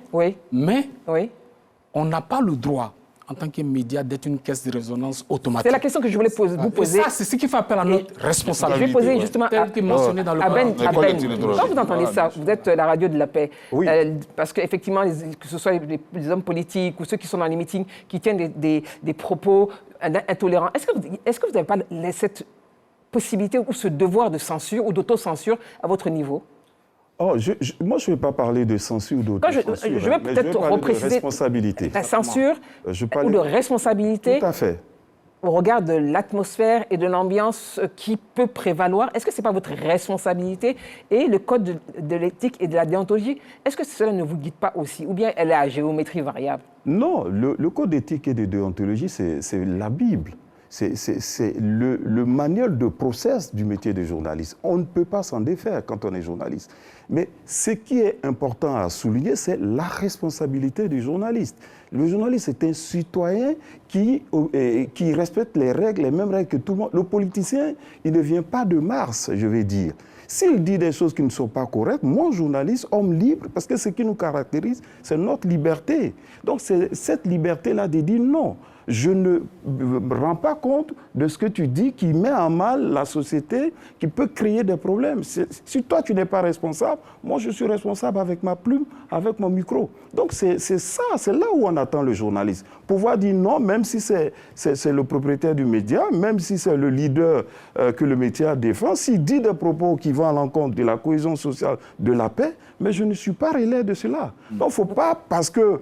on n'a pas le droit, en tant que média, d'être une caisse de résonance automatique. C'est la question que je voulais vous poser. Et ça, c'est ce qui fait appel à notre responsabilité. Je vais poser justement mentionné dans le Ben. Quand vous entendez ça, vous êtes la radio de la paix. Oui. Parce qu'effectivement, que ce soit les hommes politiques ou ceux qui sont dans les meetings, qui tiennent des propos intolérants, est-ce que vous n'avez pas cette possibilité ou ce devoir de censure ou d'autocensure à votre niveau? Moi, je ne vais pas parler de censure ou d'autocensure. Je vais peut-être repréciser de responsabilité. La censure ou de responsabilité. Tout à fait. Au regard de l'atmosphère et de l'ambiance qui peut prévaloir, est-ce que ce n'est pas votre responsabilité? Et le code de l'éthique et de la déontologie, est-ce que cela ne vous guide pas aussi? Ou bien elle est à géométrie variable? Non, le code d'éthique et de déontologie, c'est la Bible. C'est le manuel de process du métier de journaliste. On ne peut pas s'en défaire quand on est journaliste. Mais ce qui est important à souligner, c'est la responsabilité du journaliste. Le journaliste est un citoyen qui respecte les règles, les mêmes règles que tout le monde. Le politicien, il ne vient pas de Mars, je vais dire. S'il dit des choses qui ne sont pas correctes, moi, journaliste, homme libre, parce que ce qui nous caractérise, c'est notre liberté. Donc, c'est cette liberté-là de dire non. Je ne me rends pas compte de ce que tu dis qui met en mal la société, qui peut créer des problèmes. Si toi, tu n'es pas responsable, moi, je suis responsable avec ma plume, avec mon micro. Donc, c'est ça, c'est là où on attend le journaliste. Pouvoir dire non, même si c'est le propriétaire du média, même si c'est le leader que le média défend, s'il dit des propos qui vont à l'encontre de la cohésion sociale, de la paix, mais je ne suis pas relais de cela. Donc, il ne faut pas, parce que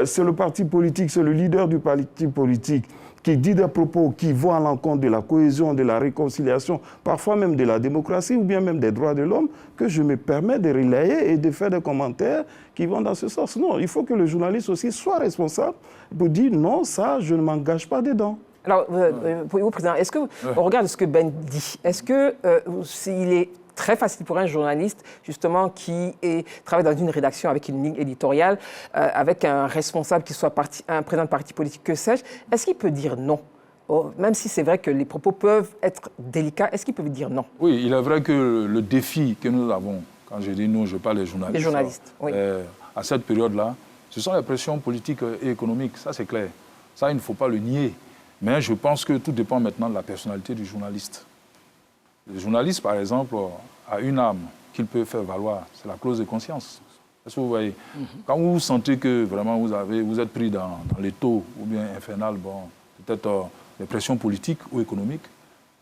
c'est le parti politique, c'est le leader du parti politique qui dit des propos qui vont à l'encontre de la cohésion, de la réconciliation, parfois même de la démocratie ou bien même des droits de l'homme, que je me permets de relayer et de faire des commentaires qui vont dans ce sens. Non, il faut que le journaliste aussi soit responsable pour dire non, ça, je ne m'engage pas dedans. Alors, pour vous, Président, est-ce que, au regard de ce que Ben dit, est-ce que s'il est très facile pour un journaliste, justement, qui travaille dans une rédaction avec une ligne éditoriale, avec un responsable qui soit un président de parti politique, que sais-je, est-ce qu'il peut dire non? Même si c'est vrai que les propos peuvent être délicats, est-ce qu'il peut dire non? Oui, il est vrai que le défi que nous avons, quand je dis nous, je parle des journalistes. Les journalistes, oui. À cette période-là, ce sont les pressions politiques et économiques, ça c'est clair. Ça, il ne faut pas le nier. Mais je pense que tout dépend maintenant de la personnalité du journaliste. Le journaliste, par exemple, a une arme qu'il peut faire valoir, c'est la clause de conscience. Est-ce que vous voyez? Quand vous sentez que vraiment vous êtes pris dans les taux ou bien infernal, bon, peut-être des pressions politiques ou économiques,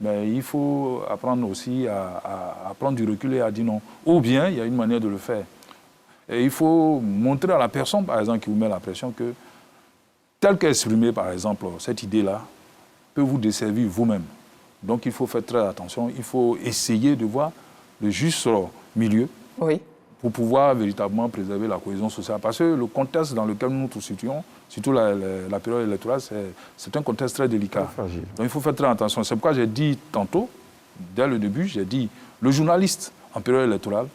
mais il faut apprendre aussi à prendre du recul et à dire non. Ou bien, il y a une manière de le faire. Et il faut montrer à la personne, par exemple, qui vous met la pression que, telle qu'exprimée, par exemple, cette idée-là, peut vous desservir vous-même. Donc, il faut faire très attention. Il faut essayer de voir le juste milieu. Oui. Pour pouvoir véritablement préserver la cohésion sociale. Parce que le contexte dans lequel nous nous situons, surtout la période électorale, c'est un contexte très délicat. Fragile. Donc il faut faire très attention. C'est pourquoi j'ai dit tantôt, dès le début, j'ai dit, le journaliste en période électorale,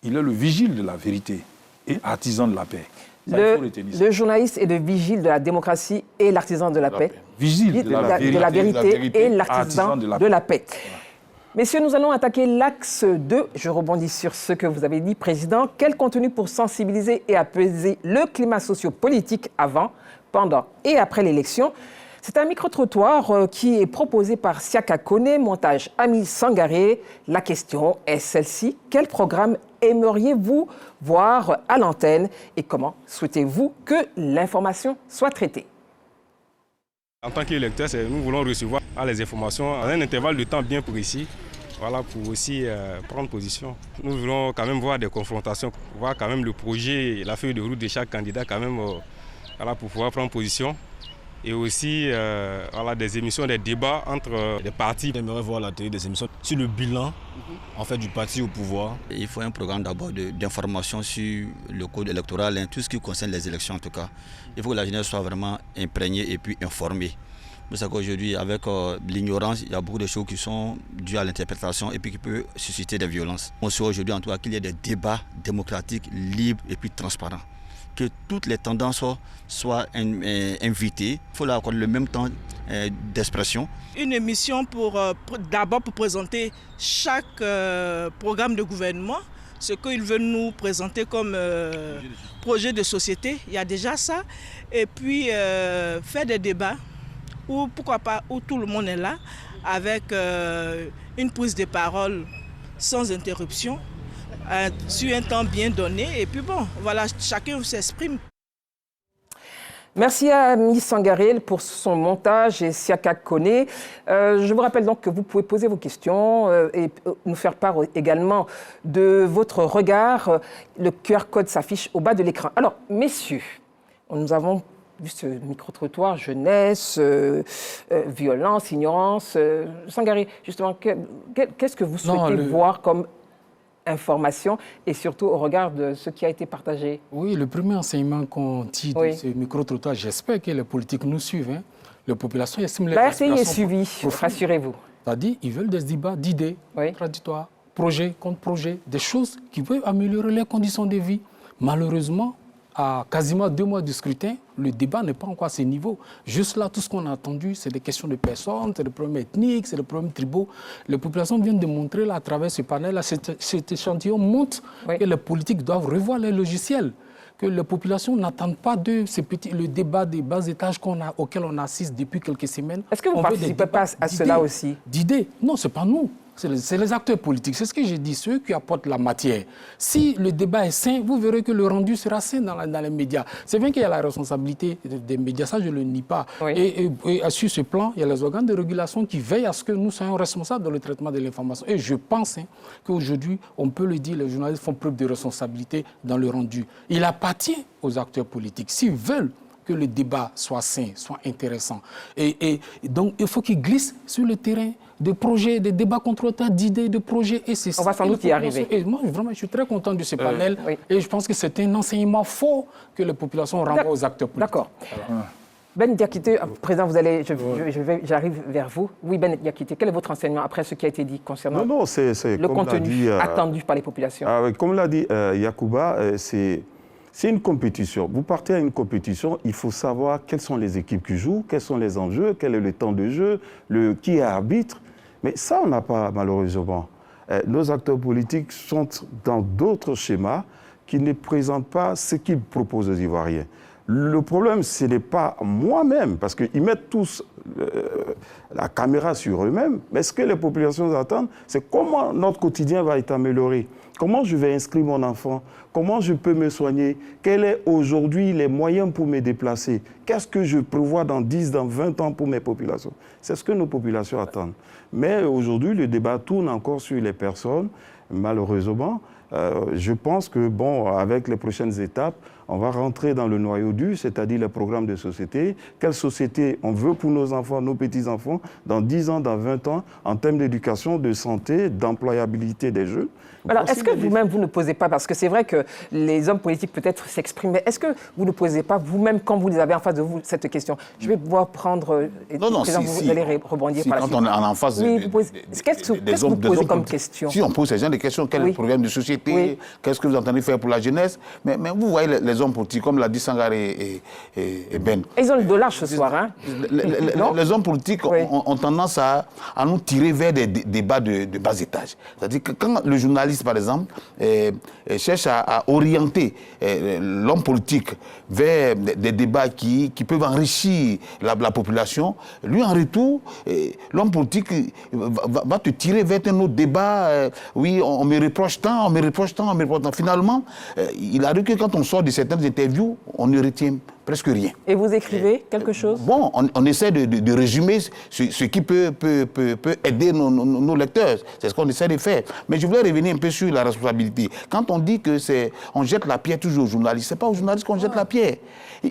il est le vigile de la vérité et artisan de la paix. Ça, le journaliste est le vigile de la démocratie et l'artisan de la paix. Vigile de la vérité et l'artisan de la paix. Voilà. Messieurs, nous allons attaquer l'axe 2. Je rebondis sur ce que vous avez dit, Président. Quel contenu pour sensibiliser et apaiser le climat socio-politique avant, pendant et après l'élection? C'est un micro-trottoir qui est proposé par Siaka Kone, montage Ami Sangaré. La question est celle-ci. Quel programme aimeriez-vous voir à l'antenne et comment souhaitez-vous que l'information soit traitée? En tant qu'électeurs, nous voulons recevoir les informations à un intervalle de temps bien précis, voilà, pour aussi prendre position. Nous voulons quand même voir des confrontations, voir quand même le projet, la feuille de route de chaque candidat quand même, voilà, pour pouvoir prendre position. Et aussi voilà, des émissions, des débats entre les partis. J'aimerais voir la télé des émissions sur le bilan en fait, du parti au pouvoir. Il faut un programme d'abord d'information sur le code électoral, tout ce qui concerne les élections en tout cas. Il faut que la jeunesse soit vraiment imprégnée et puis informée. C'est ça qu'aujourd'hui, avec l'ignorance, il y a beaucoup de choses qui sont dues à l'interprétation et puis qui peuvent susciter des violences. On souhaite aujourd'hui en tout cas qu'il y ait des débats démocratiques, libres et puis transparents. Que toutes les tendances soient invitées. Il faut leur accorder le même temps d'expression. Une émission d'abord pour présenter chaque programme de gouvernement, ce qu'ils veulent nous présenter comme projet de société, il y a déjà ça. Et puis faire des débats où, pourquoi pas, où tout le monde est là, avec une prise de parole sans interruption, sur un temps bien donné. Et puis bon, voilà, chacun s'exprime. Merci à Ami Sangaré pour son montage et Siaka Kone. Je vous rappelle donc que vous pouvez poser vos questions et nous faire part également de votre regard. Le QR code s'affiche au bas de l'écran. Alors, messieurs, nous avons vu ce micro-trottoir, jeunesse, violence, ignorance. Sangaré, justement, qu'est-ce que vous souhaitez voir comme information et surtout au regard de ce qui a été partagé? Oui, le premier enseignement qu'on tire de ce micro-trottoir, j'espère que les politiques nous suivent. Hein. La population estime les La RCI est suivie, rassurez-vous. C'est-à-dire qu'ils veulent des débats d'idées contradictoires, projet contre projet, des choses qui peuvent améliorer les conditions de vie. Malheureusement, à quasiment 2 mois du scrutin, le débat n'est pas encore à ce niveau. Juste là, tout ce qu'on a entendu, c'est des questions de personnes, c'est des problèmes ethniques, c'est des problèmes tribaux. Les populations viennent de montrer là, à travers ce panel, cet échantillon montre que les politiques doivent revoir les logiciels, que les populations n'attendent pas de le débat des bas étages auquel on assiste depuis quelques semaines. Est-ce que vous ne participez pas à cela aussi? D'idées? Non, ce n'est pas nous. C'est les acteurs politiques. C'est ce que j'ai dit, ceux qui apportent la matière. Si le débat est sain, vous verrez que le rendu sera sain dans les médias. C'est vrai qu'il y a la responsabilité des médias, ça je ne le nie pas. Et sur ce plan, il y a les organes de régulation qui veillent à ce que nous soyons responsables dans le traitement de l'information. Et je pense qu'aujourd'hui, on peut le dire, les journalistes font preuve de responsabilité dans le rendu. Il appartient aux acteurs politiques, s'ils veulent que le débat soit sain, soit intéressant. Et donc, il faut qu'ils glissent sur le terrain de projets, de débats contre d'idées, de projets. Et c'est on va sans doute y arriver. Et moi, vraiment, je suis très content de ce panel. Et je pense que c'est un enseignement fort que les populations renvoient aux acteurs politiques. D'accord. Ben Diakité, Président, j'arrive vers vous. Oui, Ben Diakité, quel est votre enseignement après ce qui a été dit concernant le contenu attendu par les populations? Comme l'a dit Yacouba, c'est une compétition. Vous partez à une compétition, il faut savoir quelles sont les équipes qui jouent, quels sont les enjeux, quel est le temps de jeu, qui est arbitre. Mais ça, on n'a pas, malheureusement. Nos acteurs politiques sont dans d'autres schémas qui ne présentent pas ce qu'ils proposent aux Ivoiriens. Le problème, ce n'est pas moi-même, parce qu'ils mettent tous la caméra sur eux-mêmes, mais ce que les populations attendent, c'est comment notre quotidien va être amélioré. Comment je vais inscrire mon enfant? Comment je peux me soigner? Quels sont aujourd'hui les moyens pour me déplacer? Qu'est-ce que je prévois dans 10, dans 20 ans pour mes populations? C'est ce que nos populations attendent. Mais aujourd'hui, le débat tourne encore sur les personnes, malheureusement. Je pense que, bon, avec les prochaines étapes, on va rentrer dans le noyau dur, c'est-à-dire les programmes de société. Quelle société on veut pour nos enfants, nos petits-enfants, dans 10 ans, dans 20 ans, en termes d'éducation, de santé, d'employabilité des jeunes. Alors, est-ce que vous-même, vous ne posez pas, parce que c'est vrai que les hommes politiques peut-être s'expriment, mais est-ce que vous ne posez pas vous-même, quand vous les avez en face de vous, cette question? Je vais pouvoir prendre... Non, vous allez rebondir par la suite. Quand on est en face qu'est-ce que vous posez comme question? Si on pose ces gens des questions, quel est le problème de société? Qu'est-ce que vous entendez faire pour la jeunesse? Mais vous voyez les hommes politiques, comme l'a dit Sangaré et Ben. Ils ont le dollar ce soir, hein? Les hommes politiques ont tendance à nous tirer vers des débats de bas étage. C'est-à-dire que quand le journaliste, par exemple, cherche à orienter l'homme politique vers des débats qui peuvent enrichir la population, lui, en retour, l'homme politique va te tirer vers un autre débat. Oui, on me reproche tant, on me reproche tant, on me reproche tant. Finalement, il arrive que quand on sort de certaines interviews, on ne retient presque rien. Et vous écrivez quelque chose? Bon, on essaie de résumer ce qui peut aider nos lecteurs. C'est ce qu'on essaie de faire. Mais je voulais revenir un peu sur la responsabilité. Quand on dit que on jette la pierre toujours aux journalistes, ce n'est pas aux journalistes qu'on jette la pierre.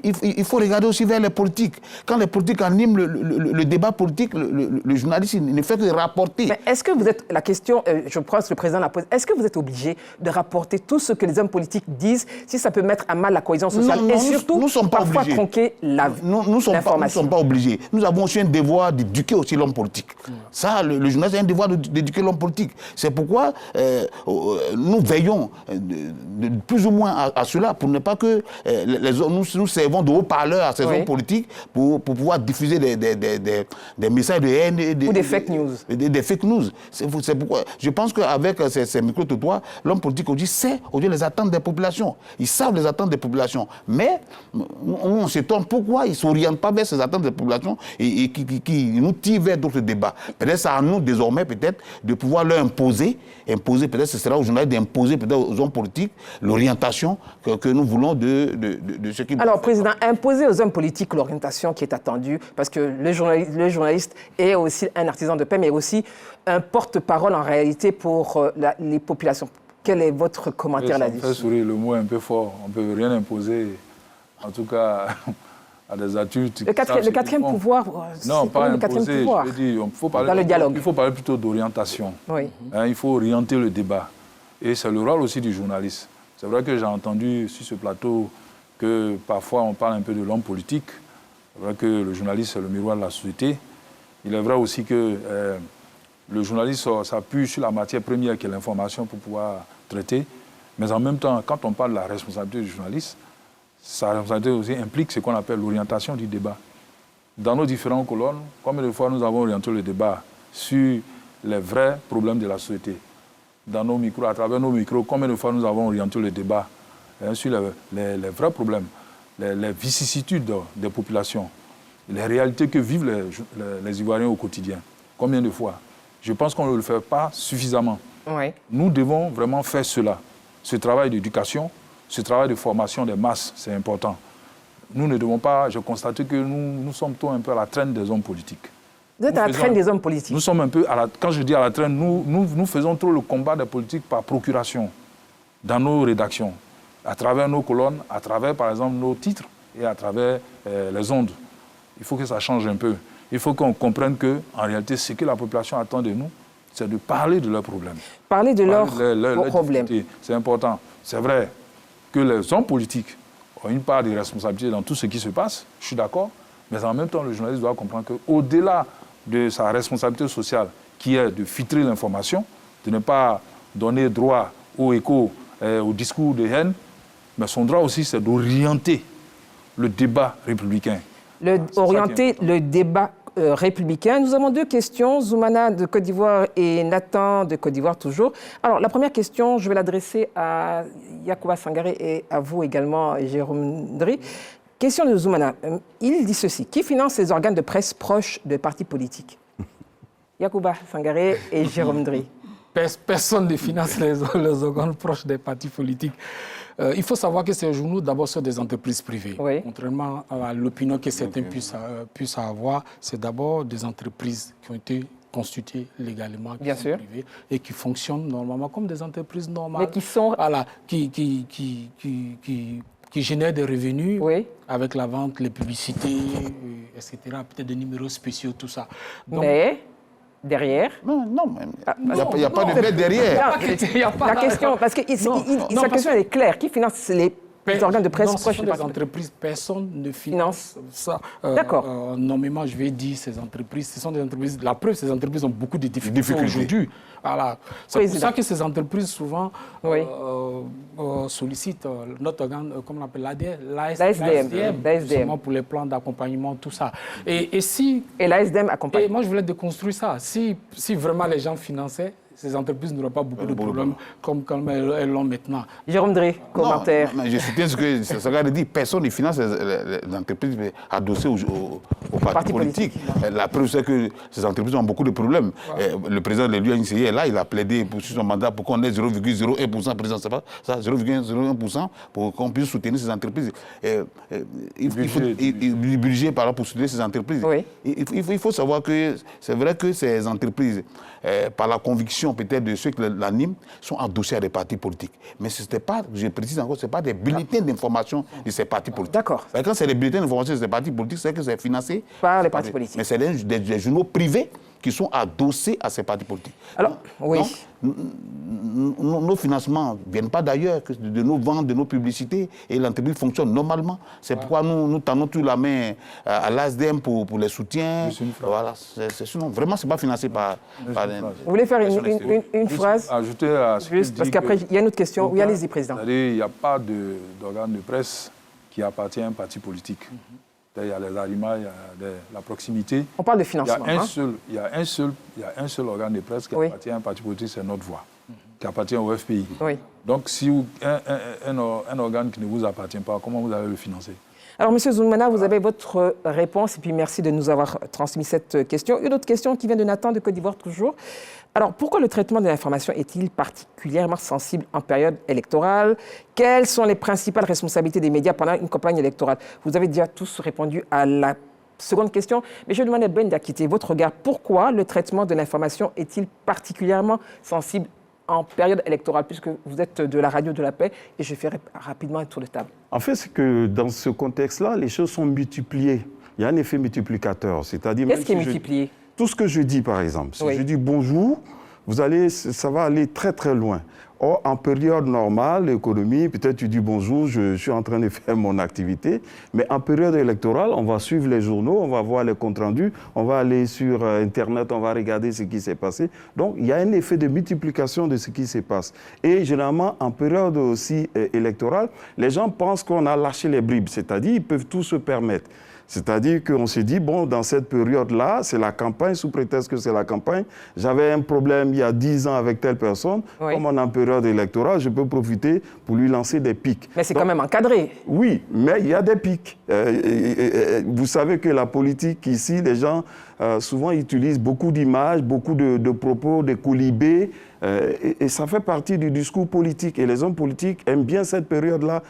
Il faut regarder aussi vers les politiques. Quand les politiques animent le débat politique, le journaliste il ne fait que rapporter. Mais est-ce que vous êtes, la question, je pense que le président la pose, est-ce que vous êtes obligé de rapporter tout ce que les hommes politiques disent si ça peut mettre à mal la cohésion sociale et surtout parfois tronquer l'information? Nous ne sommes pas obligés. Nous avons aussi un devoir d'éduquer aussi l'homme politique. Ça, le journaliste a un devoir d'éduquer l'homme politique. C'est pourquoi nous veillons de plus ou moins à cela pour ne pas que nous servons de haut-parleurs à ces hommes politiques pour pouvoir diffuser des messages de haine. Ou des fake news. Des fake news. C'est pourquoi je pense qu'avec ces micro-trottoirs, l'homme politique aujourd'hui sait les attentes des populations. Ils savent les attentes des populations. Mais on s'étonne pourquoi ils ne s'orientent pas vers ces attentes des populations et qui nous tirent vers d'autres débats. Peut-être c'est à nous désormais peut-être de pouvoir leur imposer peut-être ce sera aux journalistes d'imposer peut-être aux hommes politiques l'orientation que nous voulons de ce qui... Alors, Président, imposer aux hommes politiques l'orientation qui est attendue, parce que le journaliste est aussi un artisan de paix, mais aussi un porte-parole en réalité pour les populations. Quel est votre commentaire là-dessus? Ça me fait sourire, le mot est un peu fort. On ne peut rien imposer, en tout cas à des adultes. Le quatrième pouvoir, non, pas le quatrième imposer, pouvoir. je veux dire, Dans le dialogue. Il faut parler plutôt d'orientation. Oui. Il faut orienter le débat. Et c'est le rôle aussi du journaliste. C'est vrai que j'ai entendu sur ce plateau que parfois on parle un peu de l'homme politique. C'est vrai que le journaliste, c'est le miroir de la société. Il est vrai aussi que le journaliste s'appuie sur la matière première qui est l'information pour pouvoir traiter. Mais en même temps, quand on parle de la responsabilité du journaliste, sa responsabilité aussi implique ce qu'on appelle l'orientation du débat. Dans nos différentes colonnes, combien de fois nous avons orienté le débat sur les vrais problèmes de la société? Dans nos micros, à travers nos micros, combien de fois nous avons orienté le débat sur les vrais problèmes, les vicissitudes des populations, les réalités que vivent les Ivoiriens au quotidien? Combien de fois? Je pense qu'on ne le fait pas suffisamment. Oui. Nous devons vraiment faire cela. Ce travail d'éducation, ce travail de formation des masses, c'est important. Nous ne devons pas... J'ai constaté que nous sommes tous un peu à la traîne des hommes politiques. Vous êtes à la traîne des hommes politiques? Nous sommes un peu... Quand je dis à la traîne, nous faisons trop le combat des politiques par procuration dans nos rédactions, à travers nos colonnes, à travers, par exemple, nos titres et à travers les ondes. Il faut que ça change un peu. Il faut qu'on comprenne qu'en réalité, ce que la population attend de nous, c'est de parler de leurs problèmes. Parler de leurs problèmes. C'est important. C'est vrai que les hommes politiques ont une part de responsabilité dans tout ce qui se passe, je suis d'accord, mais en même temps, le journaliste doit comprendre qu'au-delà de sa responsabilité sociale, qui est de filtrer l'information, de ne pas donner droit au écho, au discours de haine, mais son droit aussi, c'est d'orienter le débat républicain. Orienter le débat républicain. Nous avons deux questions, Zoumana de Côte d'Ivoire et Nathan de Côte d'Ivoire toujours. Alors, la première question, je vais l'adresser à Yacouba Sangaré et à vous également, Jérôme Ndri. Question de Zoumana. Il dit ceci. Qui finance les organes de presse proches de partis politiques? Yacouba Sangaré et Jérôme Dri. Personne ne finance les organes proches des partis politiques. Il faut savoir que ces journaux, d'abord, sont des entreprises privées. Oui. Contrairement à l'opinion que certains puissent avoir, c'est d'abord des entreprises qui ont été constituées légalement, qui sont privées et qui fonctionnent normalement comme des entreprises normales. Mais qui sont... Voilà, qui génèrent des revenus avec la vente, les publicités, etc., peut-être des numéros spéciaux, tout ça. Donc, mais... derrière. Non, il n'y a pas de mais derrière. La question, parce que sa question elle est claire. Qui finance les organes de presse proches des entreprises? Personne ne finance ça. D'accord. Nommément, je vais dire ces entreprises. Ce sont des entreprises. La preuve, ces entreprises ont beaucoup de difficultés aujourd'hui. Voilà. C'est pour ça que ces entreprises souvent sollicitent notre organe, comme on l'appelle, l'ASDM, pour les plans d'accompagnement, tout ça. Et l'ASDM accompagne. Et moi, je voulais déconstruire ça. Si vraiment les gens finançaient, ces entreprises n'auraient pas beaucoup de problèmes comme elles l'ont maintenant. Jérôme Dri, commentaire. Non, mais je soutiens ce que Sangaré dit. Personne ne finance les entreprises adossées aux partis politiques. La preuve, c'est que ces entreprises ont beaucoup de problèmes. Le président de l'UNCI est là, il a plaidé pour son mandat pour qu'on ait 0,01%, président, c'est pas ça, 0,01% pour qu'on puisse soutenir ces entreprises. Il faut du budget pour soutenir ces entreprises. Oui. Il faut savoir que c'est vrai que ces entreprises, par la conviction peut-être de ceux qui l'animent, sont adossés à des partis politiques. Mais ce n'était pas, je précise encore, ce n'est pas des bulletins d'information de ces partis politiques. D'accord. Quand c'est des bulletins d'information de ces partis politiques, c'est que c'est financé par les partis politiques. Mais c'est des journaux privés qui sont adossés à ces partis politiques. Alors, oui. Donc, nos financements ne viennent pas d'ailleurs que de nos ventes, de nos publicités, et l'entreprise fonctionne normalement. C'est pourquoi nous tendons toute la main à l'ASDM pour les soutiens. Voilà, sinon, vraiment, ce n'est pas financé par Vous voulez faire une phrase? Ajouter à ce juste, parce qu'après, il y a une autre question. Oui, allez-y, Président. Il n'y a pas d'organe de presse qui appartient à un parti politique. Il y a les aliments, il y a la proximité. On parle de financement. Il y a un seul organe de presse qui appartient à un parti politique, c'est Notre Voix, qui appartient au FPI. Oui. Donc, si un organe qui ne vous appartient pas, comment vous allez le financer? Alors, M. Zoumana, vous avez votre réponse et puis merci de nous avoir transmis cette question. Une autre question qui vient de Nathan de Côte d'Ivoire toujours. Alors, pourquoi le traitement de l'information est-il particulièrement sensible en période électorale? Quelles sont les principales responsabilités des médias pendant une campagne électorale? Vous avez déjà tous répondu à la seconde question, mais je demande à Ben d'acquitter votre regard. Pourquoi le traitement de l'information est-il particulièrement sensible en période électorale, puisque vous êtes de la radio de la paix, et je ferai rapidement un tour de table. En fait, c'est que dans ce contexte-là, les choses sont multipliées. Il y a un effet multiplicateur, c'est-à-dire... Qu'est-ce qui est multiplié? Tout ce que je dis, par exemple. Si je dis bonjour, ça va aller très, très loin. Or, en période normale, l'économie, peut-être tu dis bonjour, je suis en train de faire mon activité, mais en période électorale, on va suivre les journaux, on va voir les comptes rendus, on va aller sur Internet, on va regarder ce qui s'est passé. Donc, il y a un effet de multiplication de ce qui se passe. Et généralement, en période aussi électorale, les gens pensent qu'on a lâché les bribes, c'est-à-dire qu'ils peuvent tout se permettre. C'est-à-dire qu'on s'est dit, bon, dans cette période-là, c'est la campagne, sous prétexte que c'est la campagne. J'avais un problème il y a 10 ans avec telle personne. Oui. Comme on est en période électorale, je peux profiter pour lui lancer des pics. Mais c'est quand même encadré. Oui, mais il y a des pics. Vous savez que la politique ici, les gens souvent utilisent beaucoup d'images, beaucoup de propos, de colibés. Et ça fait partie du discours politique. Et les hommes politiques aiment bien cette période-là.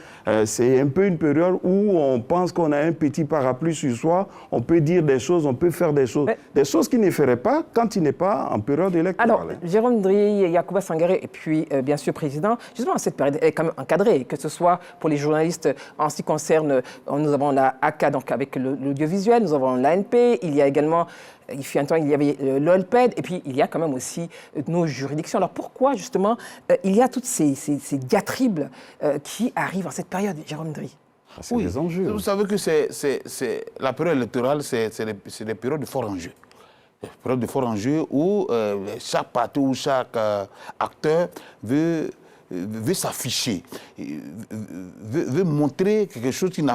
C'est un peu une période où on pense qu'on a un petit parapluie sur soi. On peut dire des choses, on peut faire des choses. Des choses qu'il ne ferait pas quand il n'est pas en période électorale. Alors, Jérôme Dri, Yacouba Sangaré et puis bien sûr Président, justement cette période est quand même encadrée, que ce soit pour les journalistes en ce qui concerne, nous avons la ACA donc avec l'audiovisuel, nous avons l'ANP, il y a également... Il fut un temps, il y avait l'OLPED, et puis il y a quand même aussi nos juridictions. Alors pourquoi, justement, il y a toutes ces diatribes qui arrivent en cette période, Jérôme Dri? C'est des enjeux. Vous savez que la période électorale, c'est des périodes de forts enjeux. Des périodes de forts enjeux où chaque parti ou chaque acteur veut veut s'afficher, veut montrer quelque chose qu'il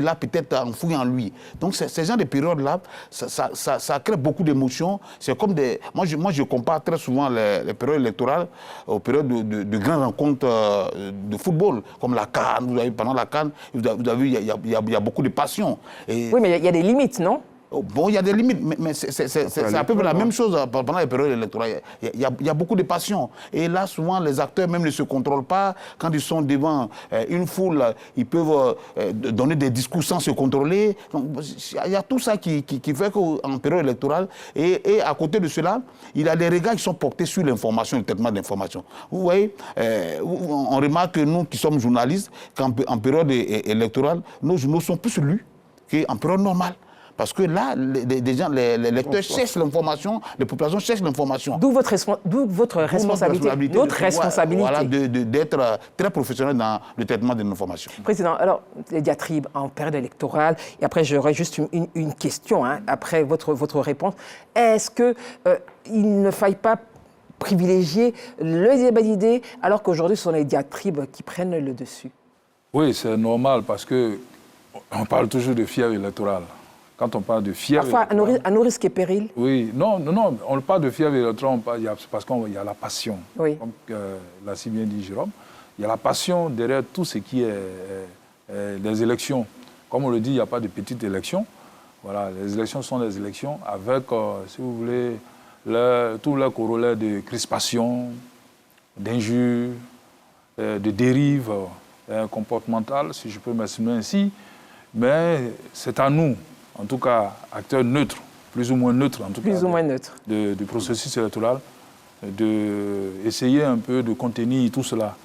a peut-être enfoui en lui. Donc ces genres de périodes-là, ça crée beaucoup d'émotions. C'est comme des... Moi, je compare très souvent les périodes électorales aux périodes de grandes rencontres de football, comme la CAN. Vous avez, pendant la CAN, vous avez vu, il y a beaucoup de passion. Et... Oui, mais il y a des limites, non? Bon, il y a des limites, mais c'est à peu près la même chose pendant les périodes électorales. Il y a beaucoup de passion. Et là, souvent, les acteurs même ne se contrôlent pas. Quand ils sont devant une foule, ils peuvent donner des discours sans se contrôler. Donc, il y a tout ça qui fait qu'en période électorale, et à côté de cela, il y a des regards qui sont portés sur l'information, le traitement de l'information. Vous voyez, on remarque que nous qui sommes journalistes, qu'en période électorale, nos journaux sont plus lus qu'en période normale. Parce que là, les lecteurs cherchent l'information, les populations cherchent l'information. D'où votre responsabilité, notre responsabilité. Voilà, d'être très professionnel dans le traitement de l'information. Président, alors, les diatribes en période électorale, et après j'aurais juste une question, hein, après votre réponse. Est-ce qu'il ne faille pas privilégier le débat d'idées alors qu'aujourd'hui ce sont les diatribes qui prennent le dessus? Oui, c'est normal parce qu'on parle toujours de fièvre électorale. Quand on parle de fièvre... Parfois, à nos risques et périls. Oui, non, on parle de fièvre électorale parce qu'il y a la passion. Oui. Comme l'a si bien dit Jérôme, il y a la passion derrière tout ce qui est les élections. Comme on le dit, il n'y a pas de petites élections. Voilà, les élections sont des élections avec, si vous voulez, tout le corollaire de crispation, d'injures, de dérives comportementales, si je peux m'exprimer ainsi. Mais c'est à nous, en tout cas, acteurs neutres, plus ou moins neutres, en tout cas, du processus électoral, d'essayer un peu de contenir tout cela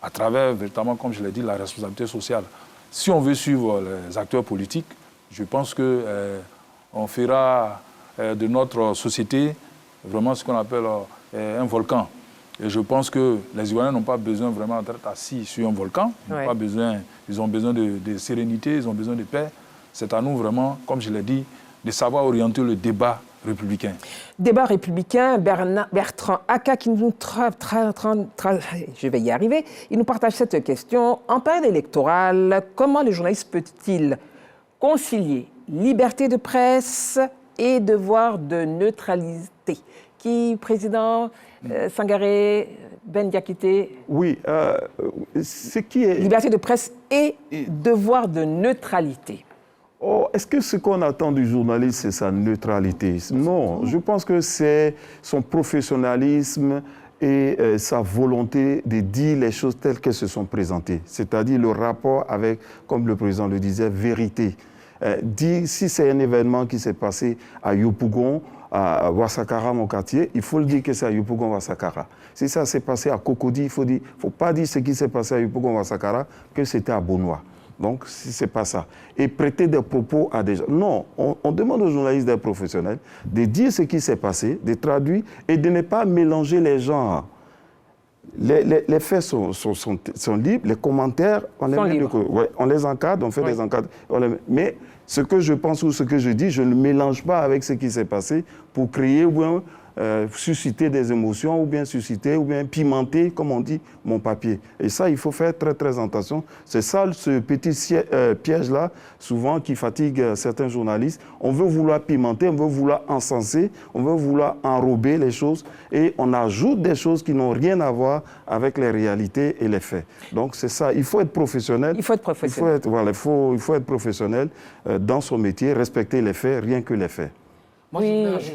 à travers, véritablement, comme je l'ai dit, la responsabilité sociale. Si on veut suivre les acteurs politiques, je pense qu'on fera de notre société vraiment ce qu'on appelle un volcan. Et je pense que les Ivoiriens n'ont pas besoin vraiment d'être assis sur un volcan. Ils ont besoin de sérénité, ils ont besoin de paix. C'est à nous vraiment, comme je l'ai dit, de savoir orienter le débat républicain. Débat républicain, Bertrand Aka qui nous je vais y arriver, il nous partage cette question. En période électorale, comment le journaliste peut-il concilier liberté de presse et devoir de neutralité? Président Sangaré, Ben Diakité? Oui, ce qui est... Liberté de presse et devoir de neutralité. Oh, est-ce que ce qu'on attend du journaliste, c'est sa neutralité? Non, je pense que c'est son professionnalisme et sa volonté de dire les choses telles qu'elles se sont présentées. C'est-à-dire le rapport avec, comme le président le disait, vérité. Dire si c'est un événement qui s'est passé à Yopougon, à Ouassakara, mon quartier, il faut le dire que c'est à Yopougon, Ouassakara. Si ça s'est passé à Cocody, il ne faut pas dire ce qui s'est passé à Yopougon, Ouassakara, que c'était à Bonois. Donc, ce n'est pas ça. Et prêter des propos à des gens. Non, on demande aux journalistes d'être professionnels, de dire ce qui s'est passé, de traduire et de ne pas mélanger les genres. Les faits sont libres, les commentaires, on les encadre, on fait des encadres. Mais ce que je pense ou ce que je dis, je ne mélange pas avec ce qui s'est passé pour créer ou bien susciter des émotions ou bien susciter ou bien pimenter, comme on dit, mon papier. Et ça, il faut faire très très attention. C'est ça ce petit piège-là, souvent qui fatigue certains journalistes. On veut vouloir pimenter, on veut vouloir encenser, on veut vouloir enrober les choses et on ajoute des choses qui n'ont rien à voir avec les réalités et les faits. Donc c'est ça, il faut être professionnel. Il faut être professionnel. Il faut être professionnel dans son métier, respecter les faits, rien que les faits. Moi, je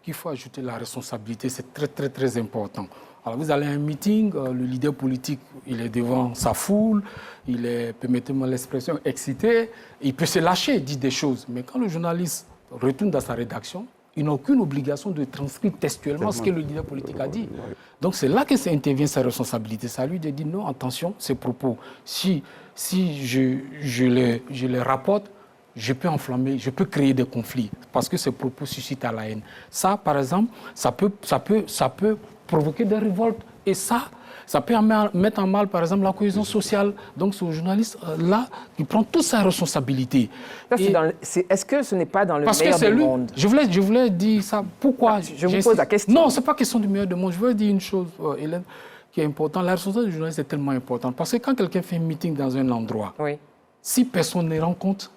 qu'il faut ajouter la responsabilité, c'est très, très, très important. Alors, vous allez à un meeting, le leader politique, il est devant sa foule, il est, permettez-moi l'expression, excité, il peut se lâcher, dire des choses. Mais quand le journaliste retourne dans sa rédaction, il n'a aucune obligation de transcrire textuellement ce que le leader politique a dit. Donc, c'est là que ça intervient sa responsabilité. C'est à lui de dire non, attention, ces propos, si je les rapporte, je peux enflammer, je peux créer des conflits parce que ces propos suscitent à la haine. Ça, par exemple, ça peut provoquer des révoltes et ça peut mettre en mal, par exemple, la cohésion sociale. Donc, ce journaliste-là, il prend toute sa responsabilité. Est-ce que ce n'est pas dans le meilleur du monde? Je voulais dire ça. Pourquoi? Je vous pose la question. Non, ce n'est pas question du meilleur du monde. Je veux dire une chose, Hélène. qui est important. La responsabilité du journaliste est tellement importante. Parce que quand quelqu'un fait un meeting dans un endroit, si personne ne rend compte,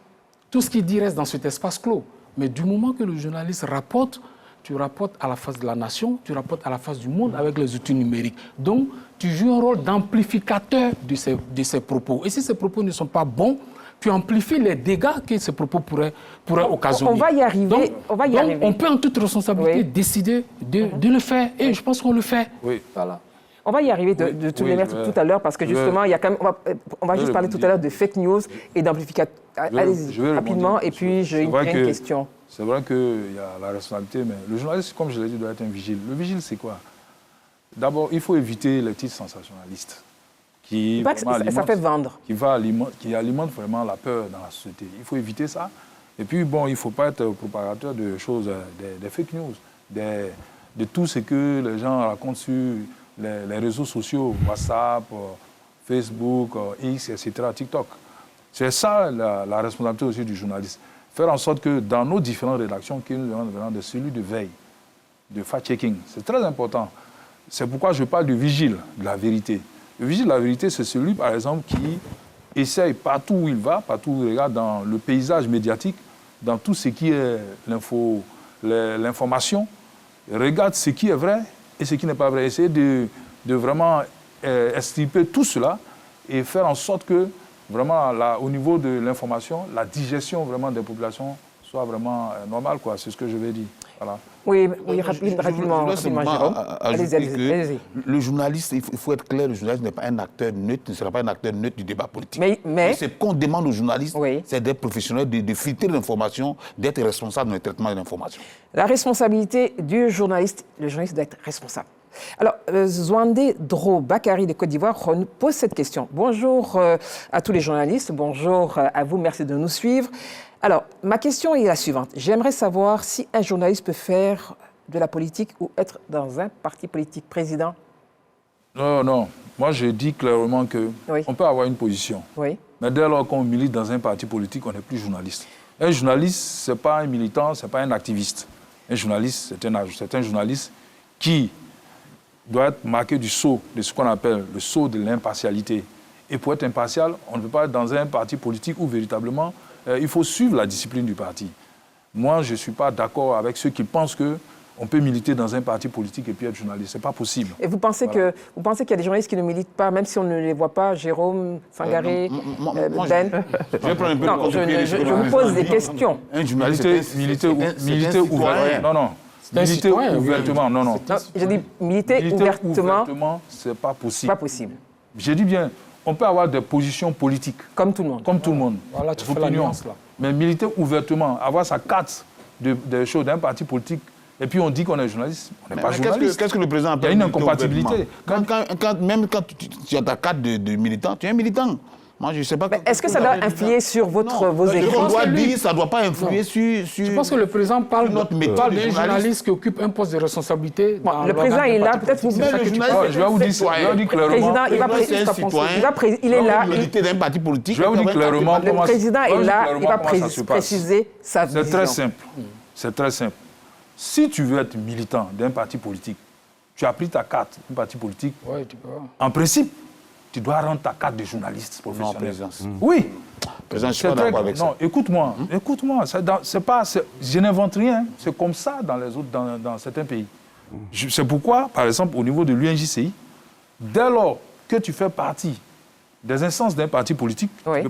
tout ce qu'il dit reste dans cet espace clos. Mais du moment que le journaliste rapporte, tu rapportes à la face de la nation, tu rapportes à la face du monde avec les outils numériques. Donc, tu joues un rôle d'amplificateur de ces propos. Et si ces propos ne sont pas bons, tu amplifies les dégâts que ces propos pourraient occasionner. On va y arriver. Donc, on peut en toute responsabilité décider de le faire. Et je pense qu'on le fait. Oui. Voilà. On va y arriver de tous les mettre tout à l'heure parce que justement, il y a quand même, on va juste parler tout à l'heure de fake news et d'amplification. Allez-y, rapidement, et puis j'ai une question. C'est vrai qu'il y a la responsabilité, mais le journaliste, comme je l'ai dit, doit être un vigile. Le vigile, c'est quoi? D'abord, il faut éviter les titres sensationnalistes. Ça fait vendre. Qui alimentent vraiment la peur dans la société. Il faut éviter ça. Et puis, bon, il ne faut pas être propagateur de choses, des fake news, de tout ce que les gens racontent sur les réseaux sociaux, WhatsApp, Facebook, X, etc., TikTok. C'est ça la responsabilité aussi du journaliste. Faire en sorte que dans nos différentes rédactions, qu'il nous demandent des cellules de veille, de fact-checking. C'est très important. C'est pourquoi je parle du vigile de la vérité. Le vigile de la vérité, c'est celui, par exemple, qui essaye partout où il va, partout où il regarde, dans le paysage médiatique, dans tout ce qui est l'information, regarde ce qui est vrai et ce qui n'est pas vrai. Essayer de vraiment extirper tout cela et faire en sorte que, vraiment, au niveau de l'information, la digestion vraiment des populations soit vraiment normale, quoi. C'est ce que je vais dire. Voilà. Oui, rapidement, Jérôme. Allez-y. Le journaliste, il faut être clair, le journaliste n'est pas un acteur neutre, ne sera pas un acteur neutre du débat politique. Mais ce qu'on demande aux journalistes, c'est d'être professionnels, de filtrer l'information, d'être responsable dans le traitement de l'information. La responsabilité du journaliste, le journaliste doit être responsable. Alors, Zwandé Dro Bakary de Côte d'Ivoire pose cette question. Bonjour à tous les journalistes, bonjour à vous, merci de nous suivre. Alors, ma question est la suivante. J'aimerais savoir si un journaliste peut faire de la politique ou être dans un parti politique. Président? Non. Moi, je dis clairement qu'on peut avoir une position. Oui. Mais dès lors qu'on milite dans un parti politique, on n'est plus journaliste. Un journaliste, ce n'est pas un militant, ce n'est pas un activiste. Un journaliste, c'est un journaliste qui doit être marqué du sceau de ce qu'on appelle le sceau de l'impartialité. Et pour être impartial, on ne peut pas être dans un parti politique où véritablement il faut suivre la discipline du parti. Moi, je ne suis pas d'accord avec ceux qui pensent qu'on peut militer dans un parti politique et puis être journaliste. Ce n'est pas possible. Et vous pensez qu'il y a des journalistes qui ne militent pas, même si on ne les voit pas, Jérôme, Sangaré, Ben? Je vais prendre un peu non, je vous pose des questions. Un journaliste, militer ouvertement. Non. Militer ouvertement, non. J'ai dit militer ouvertement. Ce n'est pas possible. Pas possible. J'ai dit bien, on peut avoir des positions politiques. Comme tout le monde. Comme tout le monde. Voilà, tu fais la nuance, là. Mais militer ouvertement, avoir sa carte de choses d'un parti politique, et puis on dit qu'on est journaliste, on n'est pas journaliste. Qu'est-ce que le président appelle? Il y a une incompatibilité. Même quand tu as ta carte de militant, tu es un militant. Moi, je sais pas. Est-ce que ça doit influer sur vos écrans? Ça ne doit pas influer sur... Je pense que le président parle d'un journaliste qui occupe un poste de responsabilité. Le président est là, peut-être vous... Je vais vous dire clairement... Il est là. D'un parti politique. Je vais vous dire clairement... Le président est là, il va préciser sa vision. C'est très simple. C'est très simple. Si tu veux être militant d'un parti politique, tu as pris ta carte d'un parti politique, en principe, tu dois rendre ta carte de journaliste professionnel. Oui. Président, je suis pas d'accord avec ça. Non, écoute-moi. Je n'invente rien. C'est comme ça dans certains pays. C'est pourquoi, par exemple, au niveau de l'UNJCI, dès lors que tu fais partie des instances d'un parti politique, tu ne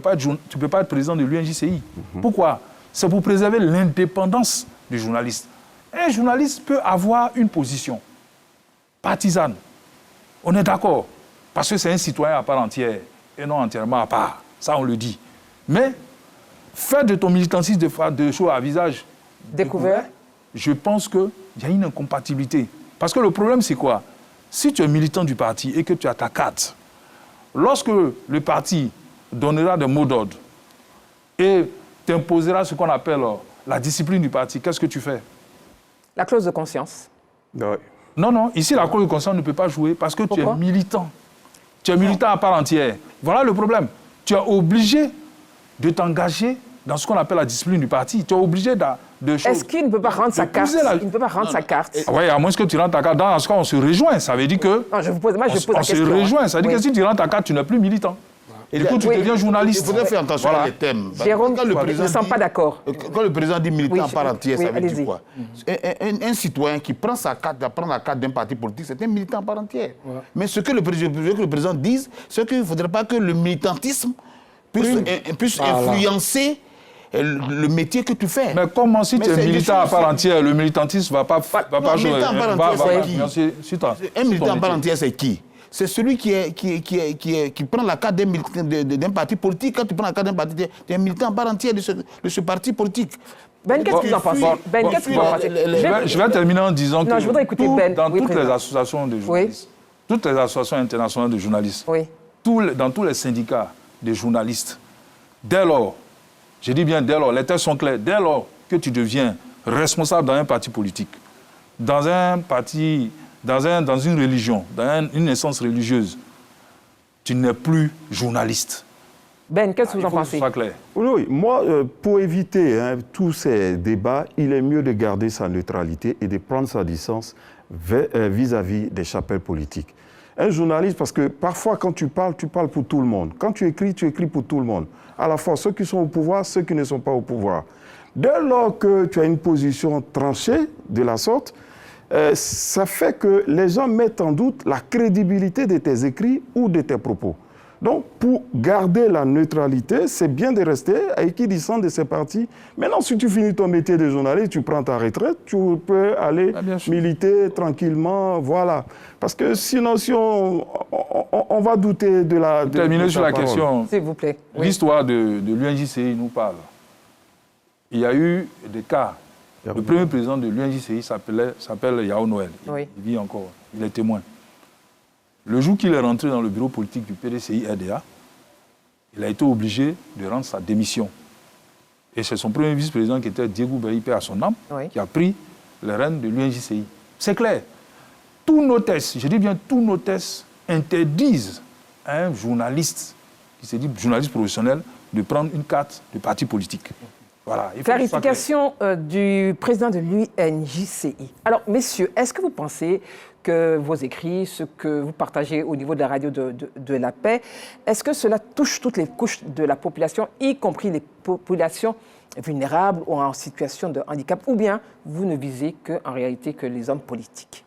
peux pas être président de l'UNJCI. Pourquoi? C'est pour préserver l'indépendance du journaliste. Un journaliste peut avoir une position partisane. On est d'accord. Parce que c'est un citoyen à part entière et non entièrement à part. Ça, on le dit. Mais faire de ton militantisme de choses à visage découvert, je pense qu'il y a une incompatibilité. Parce que le problème, c'est quoi? Si tu es militant du parti et que tu as ta carte, lorsque le parti donnera des mots d'ordre et t'imposera ce qu'on appelle la discipline du parti, qu'est-ce que tu fais? La clause de conscience. Non. Ici, la clause de conscience ne peut pas jouer parce que tu es militant. Tu es militant à part entière. Voilà le problème. Tu es obligé de t'engager dans ce qu'on appelle la discipline du parti. Tu es obligé de choses. Est-ce qu'il ne peut pas rendre sa carte? Il ne peut pas rendre sa carte. Oui, à moins que tu rentres ta carte. Dans ce cas, on se rejoint. Ça veut dire que... Non, je pose la question. On se rejoint. Ça veut dire que si tu rentres ta carte, tu n'es plus militant. Et du coup, tu deviens journaliste. Il faudrait faire attention à les thèmes. Jérôme, je ne sens pas d'accord. Quand le président dit militant à part entière, ça veut dire quoi? Un citoyen qui prend sa carte, prend la carte d'un parti politique, c'est un militant à part entière. Mais ce que le président dise, c'est qu'il ne faudrait pas que le militantisme puisse influencer le métier que tu fais. Mais comment si tu es militant à part entière, le militantisme ne va pas jouer? Un militant à part entière, c'est qui? C'est celui qui prend la carte d'un parti politique. Quand tu prends la carte d'un parti, tu es un militant à part entière de ce parti politique. Ben, qu'est-ce que vous en pensez? Ben, qu'est-ce que vous en pensez? Je vais terminer en disant que je voudrais écouter Ben. Dans toutes les associations de journalistes, toutes les associations internationales de journalistes, dans tous les syndicats de journalistes, dès lors, je dis bien dès lors, les termes sont clairs, dès lors que tu deviens responsable dans un parti politique, dans un parti... Dans une religion, dans une essence religieuse, tu n'es plus journaliste. Ben, qu'est-ce que vous en pensez? Oui, moi, pour éviter tous ces débats, il est mieux de garder sa neutralité et de prendre sa distance vis-à-vis des chapelles politiques. Un journaliste, parce que parfois quand tu parles pour tout le monde. Quand tu écris pour tout le monde. À la fois ceux qui sont au pouvoir, ceux qui ne sont pas au pouvoir. Dès lors que tu as une position tranchée de la sorte, ça fait que les gens mettent en doute la crédibilité de tes écrits ou de tes propos. Donc, pour garder la neutralité, c'est bien de rester équidistant de ces partis. Maintenant, si tu finis ton métier de journaliste, tu prends ta retraite, tu peux aller militer tranquillement, voilà. Parce que sinon, si on va douter de la... Terminer sur la question. S'il vous plaît. L'histoire de l'UNJCI nous parle. Il y a eu des cas. Le premier président de l'UNJCI s'appelle Yao Noël. Il vit encore. Il est témoin. Le jour qu'il est rentré dans le bureau politique du PDCI-RDA, il a été obligé de rendre sa démission. Et c'est son premier vice-président qui était Diego Baïpé à son âme, qui a pris les rênes de l'UNJCI. C'est clair. Tous nos tests, je dis bien tous nos tests, interdisent à un journaliste, qui se dit journaliste professionnel, de prendre une carte de parti politique. Voilà, clarification du président de l'UNJCI. Alors, messieurs, est-ce que vous pensez que vos écrits, ce que vous partagez au niveau de la radio de la paix, est-ce que cela touche toutes les couches de la population, y compris les populations vulnérables ou en situation de handicap, ou bien vous ne visez en réalité que les hommes politiques?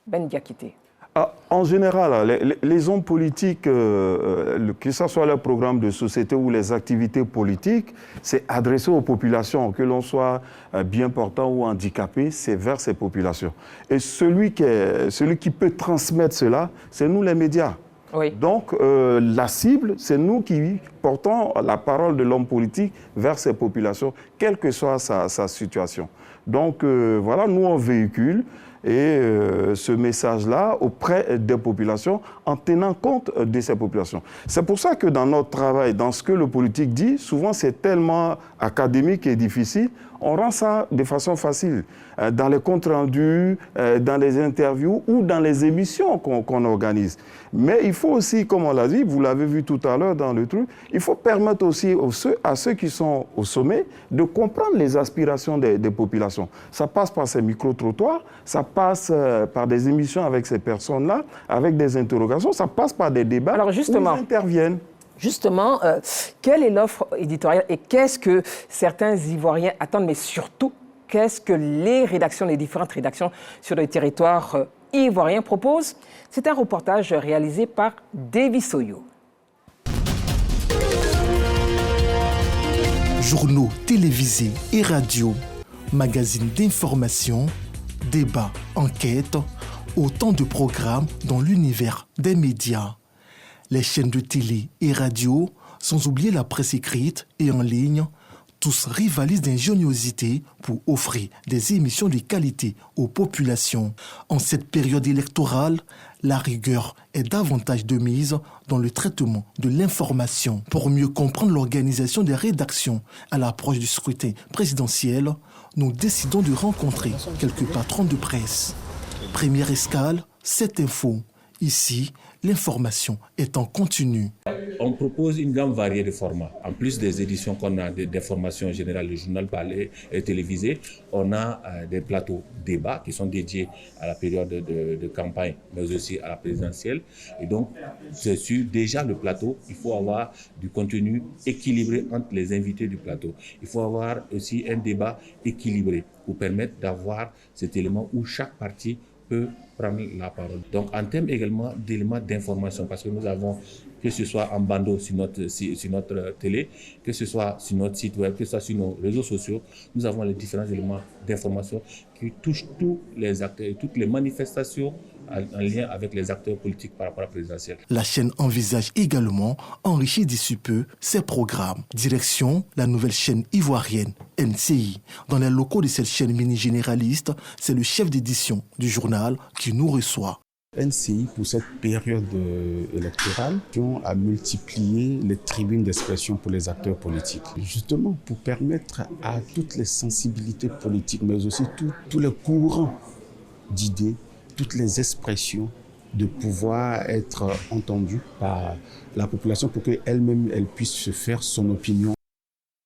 Ben Diakité. En général, les hommes politiques, que ce soit leur programme de société ou les activités politiques, c'est adressé aux populations, que l'on soit bien portant ou handicapé, c'est vers ces populations. Et celui qui peut transmettre cela, c'est nous les médias. Oui. Donc, la cible, c'est nous qui portons la parole de l'homme politique vers ces populations, quelle que soit sa situation. Donc, voilà, nous on véhicule ce message-là auprès des populations en tenant compte de ces populations. C'est pour ça que dans notre travail, dans ce que le politique dit, souvent c'est tellement académique et difficile, on rend ça de façon facile. Dans les comptes rendus, dans les interviews ou dans les émissions qu'on organise. Mais il faut aussi, comme on l'a dit, vous l'avez vu tout à l'heure dans le truc, il faut permettre aussi à ceux qui sont au sommet de comprendre les aspirations des populations. Ça passe par ces micro-trottoirs, ça passe par des émissions avec ces personnes-là, avec des interrogations, ça passe par des débats où ils interviennent. Justement, quelle est l'offre éditoriale et qu'est-ce que certains Ivoiriens attendent, mais surtout, qu'est-ce que les différentes rédactions sur le territoire ivoirien proposent? C'est un reportage réalisé par Davy Soyo. Journaux télévisés et radio, magazines d'information, débats, enquêtes, autant de programmes dans l'univers des médias. Les chaînes de télé et radio, sans oublier la presse écrite et en ligne, tous rivalisent d'ingéniosité pour offrir des émissions de qualité aux populations. En cette période électorale, la rigueur est davantage de mise dans le traitement de l'information. Pour mieux comprendre l'organisation des rédactions à l'approche du scrutin présidentiel, nous décidons de rencontrer quelques patrons de presse. Première escale, 7 infos. Ici, l'information est en continu. On propose une gamme variée de formats. En plus des éditions qu'on a d'information générale, le journal parlé et télévisé, on a des plateaux débats qui sont dédiés à la période de campagne, mais aussi à la présidentielle. Et donc, c'est sur déjà le plateau, il faut avoir du contenu équilibré entre les invités du plateau. Il faut avoir aussi un débat équilibré pour permettre d'avoir cet élément où chaque parti peut prendre la parole. Donc, en termes également d'éléments d'information, parce que nous avons, que ce soit en bandeau sur notre télé, que ce soit sur notre site web, que ce soit sur nos réseaux sociaux, nous avons les différents éléments d'information qui touchent tous les acteurs et toutes les manifestations en lien avec les acteurs politiques par rapport à la présidentielle. La chaîne envisage également enrichir d'ici peu ses programmes. Direction la nouvelle chaîne ivoirienne, NCI. Dans les locaux de cette chaîne mini-généraliste, c'est le chef d'édition du journal qui nous reçoit. NCI, pour cette période électorale, a multiplié les tribunes d'expression pour les acteurs politiques. Justement, pour permettre à toutes les sensibilités politiques, mais aussi tous les courants d'idées, toutes les expressions de pouvoir être entendues par la population pour qu'elle-même puisse se faire son opinion.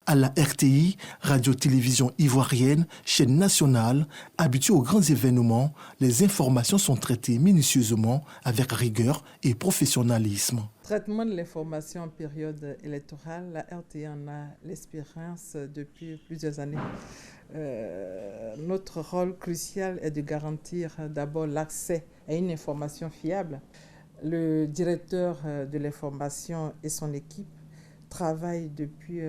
À la RTI, radio-télévision ivoirienne, chaîne nationale, habituée aux grands événements, les informations sont traitées minutieusement avec rigueur et professionnalisme. Traitement de l'information en période électorale, la RTI en a l'expérience depuis plusieurs années. Notre rôle crucial est de garantir d'abord l'accès à une information fiable. Le directeur de l'information et son équipe travaillent depuis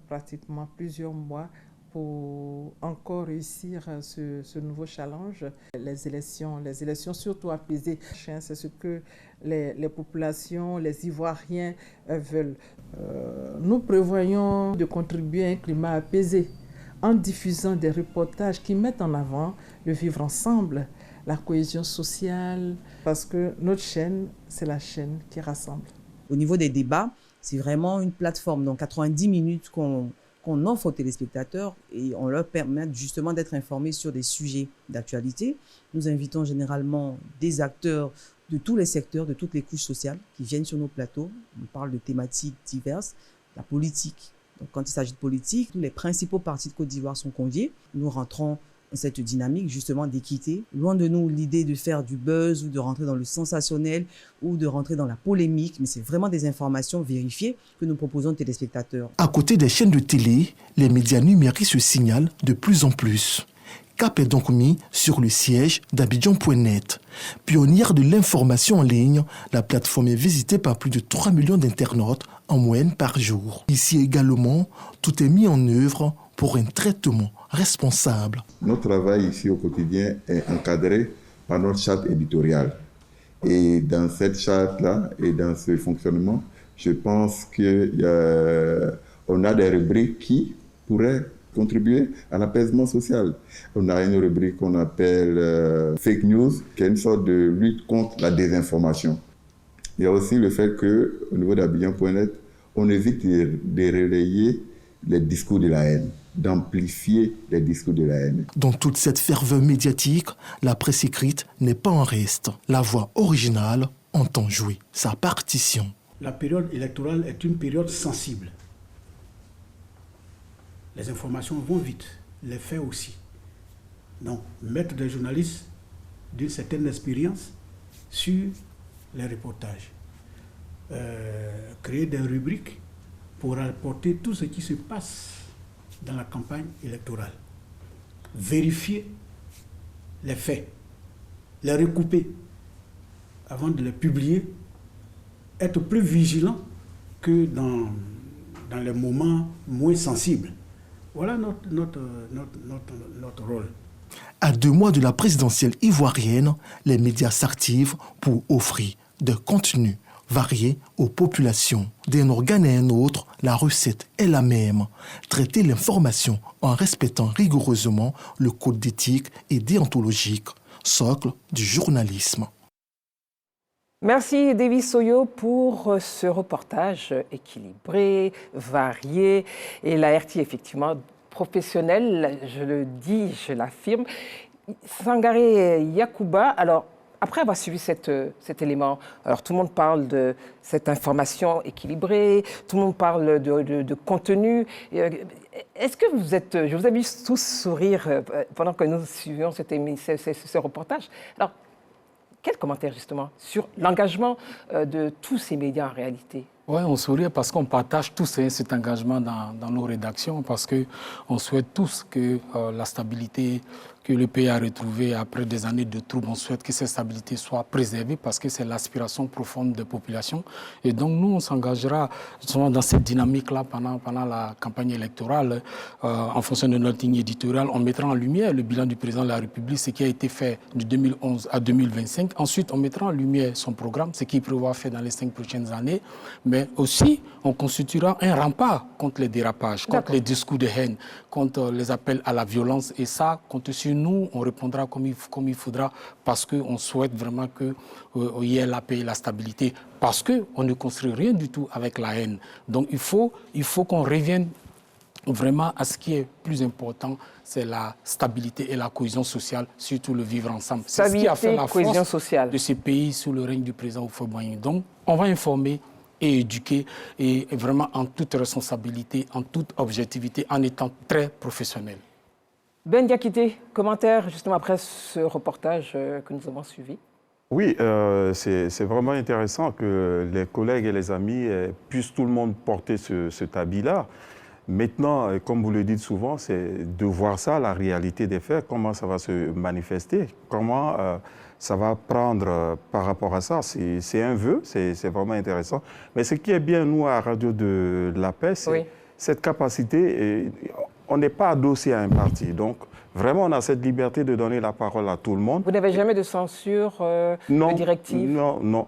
pratiquement plusieurs mois pour encore réussir ce nouveau challenge. Les élections surtout apaisées, c'est ce que les populations, les Ivoiriens veulent. Nous prévoyons de contribuer à un climat apaisé en diffusant des reportages qui mettent en avant le vivre ensemble, la cohésion sociale, parce que notre chaîne, c'est la chaîne qui rassemble. Au niveau des débats, c'est vraiment une plateforme, donc 90 minutes qu'on offre aux téléspectateurs et on leur permet justement d'être informés sur des sujets d'actualité. Nous invitons généralement des acteurs de tous les secteurs, de toutes les couches sociales qui viennent sur nos plateaux. On parle de thématiques diverses, la politique. Donc quand il s'agit de politique, tous les principaux partis de Côte d'Ivoire sont conviés. Nous rentrons dans cette dynamique justement d'équité. Loin de nous l'idée de faire du buzz ou de rentrer dans le sensationnel ou de rentrer dans la polémique, mais c'est vraiment des informations vérifiées que nous proposons aux téléspectateurs. À côté des chaînes de télé, les médias numériques se signalent de plus en plus. Cap est donc mis sur le siège d'Abidjan.net. Pionnière de l'information en ligne, la plateforme est visitée par plus de 3 millions d'internautes en moyenne par jour. Ici également, tout est mis en œuvre pour un traitement responsable. Notre travail ici au quotidien est encadré par notre charte éditoriale. Et dans cette charte-là et dans ce fonctionnement, je pense qu'on a des rubriques qui pourraient contribuer à l'apaisement social. On a une rubrique qu'on appelle fake news, qui est une sorte de lutte contre la désinformation. Il y a aussi le fait qu'au niveau d'Abidjan.net, on évite de relayer les discours de la haine, d'amplifier les discours de la haine. Dans toute cette ferveur médiatique, la presse écrite n'est pas en reste. La voix originale entend jouer sa partition. La période électorale est une période sensible. Les informations vont vite, les faits aussi. Donc, mettre des journalistes d'une certaine expérience sur les reportages. Créer des rubriques pour rapporter tout ce qui se passe dans la campagne électorale. Vérifier les faits, les recouper avant de les publier, être plus vigilant que dans les moments moins sensibles. Voilà notre rôle. À 2 mois de la présidentielle ivoirienne, les médias s'activent pour offrir des contenus variés aux populations. D'un organe à un autre, la recette est la même. Traiter l'information en respectant rigoureusement le code d'éthique et déontologique, socle du journalisme. Merci Davis Soyo pour ce reportage équilibré, varié et la RTI effectivement professionnelle, je le dis, je l'affirme. Sangaré Yacouba, alors après avoir suivi cet élément, alors tout le monde parle de cette information équilibrée, tout le monde parle de contenu. Est-ce que je vous ai vu tous sourire pendant que nous suivions ce reportage. Alors, quel commentaire justement sur l'engagement de tous ces médias en réalité? Oui, on sourit parce qu'on partage tous cet engagement dans nos rédactions, parce qu'on souhaite tous que la stabilité que le pays a retrouvée après des années de troubles, on souhaite que cette stabilité soit préservée parce que c'est l'aspiration profonde des populations. Et donc nous, on s'engagera justement dans cette dynamique-là pendant la campagne électorale. En fonction de notre ligne éditoriale, on mettra en lumière le bilan du président de la République, ce qui a été fait de 2011 à 2025. Ensuite, on mettra en lumière son programme, ce qu'il prévoit faire dans les 5 prochaines années. Mais aussi, on constituera un rempart contre les dérapages, contre les discours de haine, contre les appels à la violence. Et ça, compte sur nous, on répondra comme il faudra, parce qu'on souhaite vraiment qu'il y ait la paix et la stabilité, parce qu'on ne construit rien du tout avec la haine. Donc il faut qu'on revienne vraiment à ce qui est plus important, c'est la stabilité et la cohésion sociale, surtout le vivre ensemble. C'est ce qui a fait la force sociale de ce pays sous le règne du président Houphouët-Boigny. Donc on va informer et éduquer, et vraiment en toute responsabilité, en toute objectivité, en étant très professionnel. Ben Diakité, commentaire justement après ce reportage que nous avons suivi? Oui, c'est vraiment intéressant que les collègues et les amis puissent tout le monde porter cet habit-là. Maintenant, comme vous le dites souvent, c'est de voir ça, la réalité des faits, comment ça va se manifester, comment ça va prendre par rapport à ça. C'est un vœu, c'est vraiment intéressant. Mais ce qui est bien, nous, à Radio de la Paix, c'est cette capacité. On n'est pas adossé à un parti. Donc, vraiment, on a cette liberté de donner la parole à tout le monde. Vous n'avez jamais de censure, de directive? Non.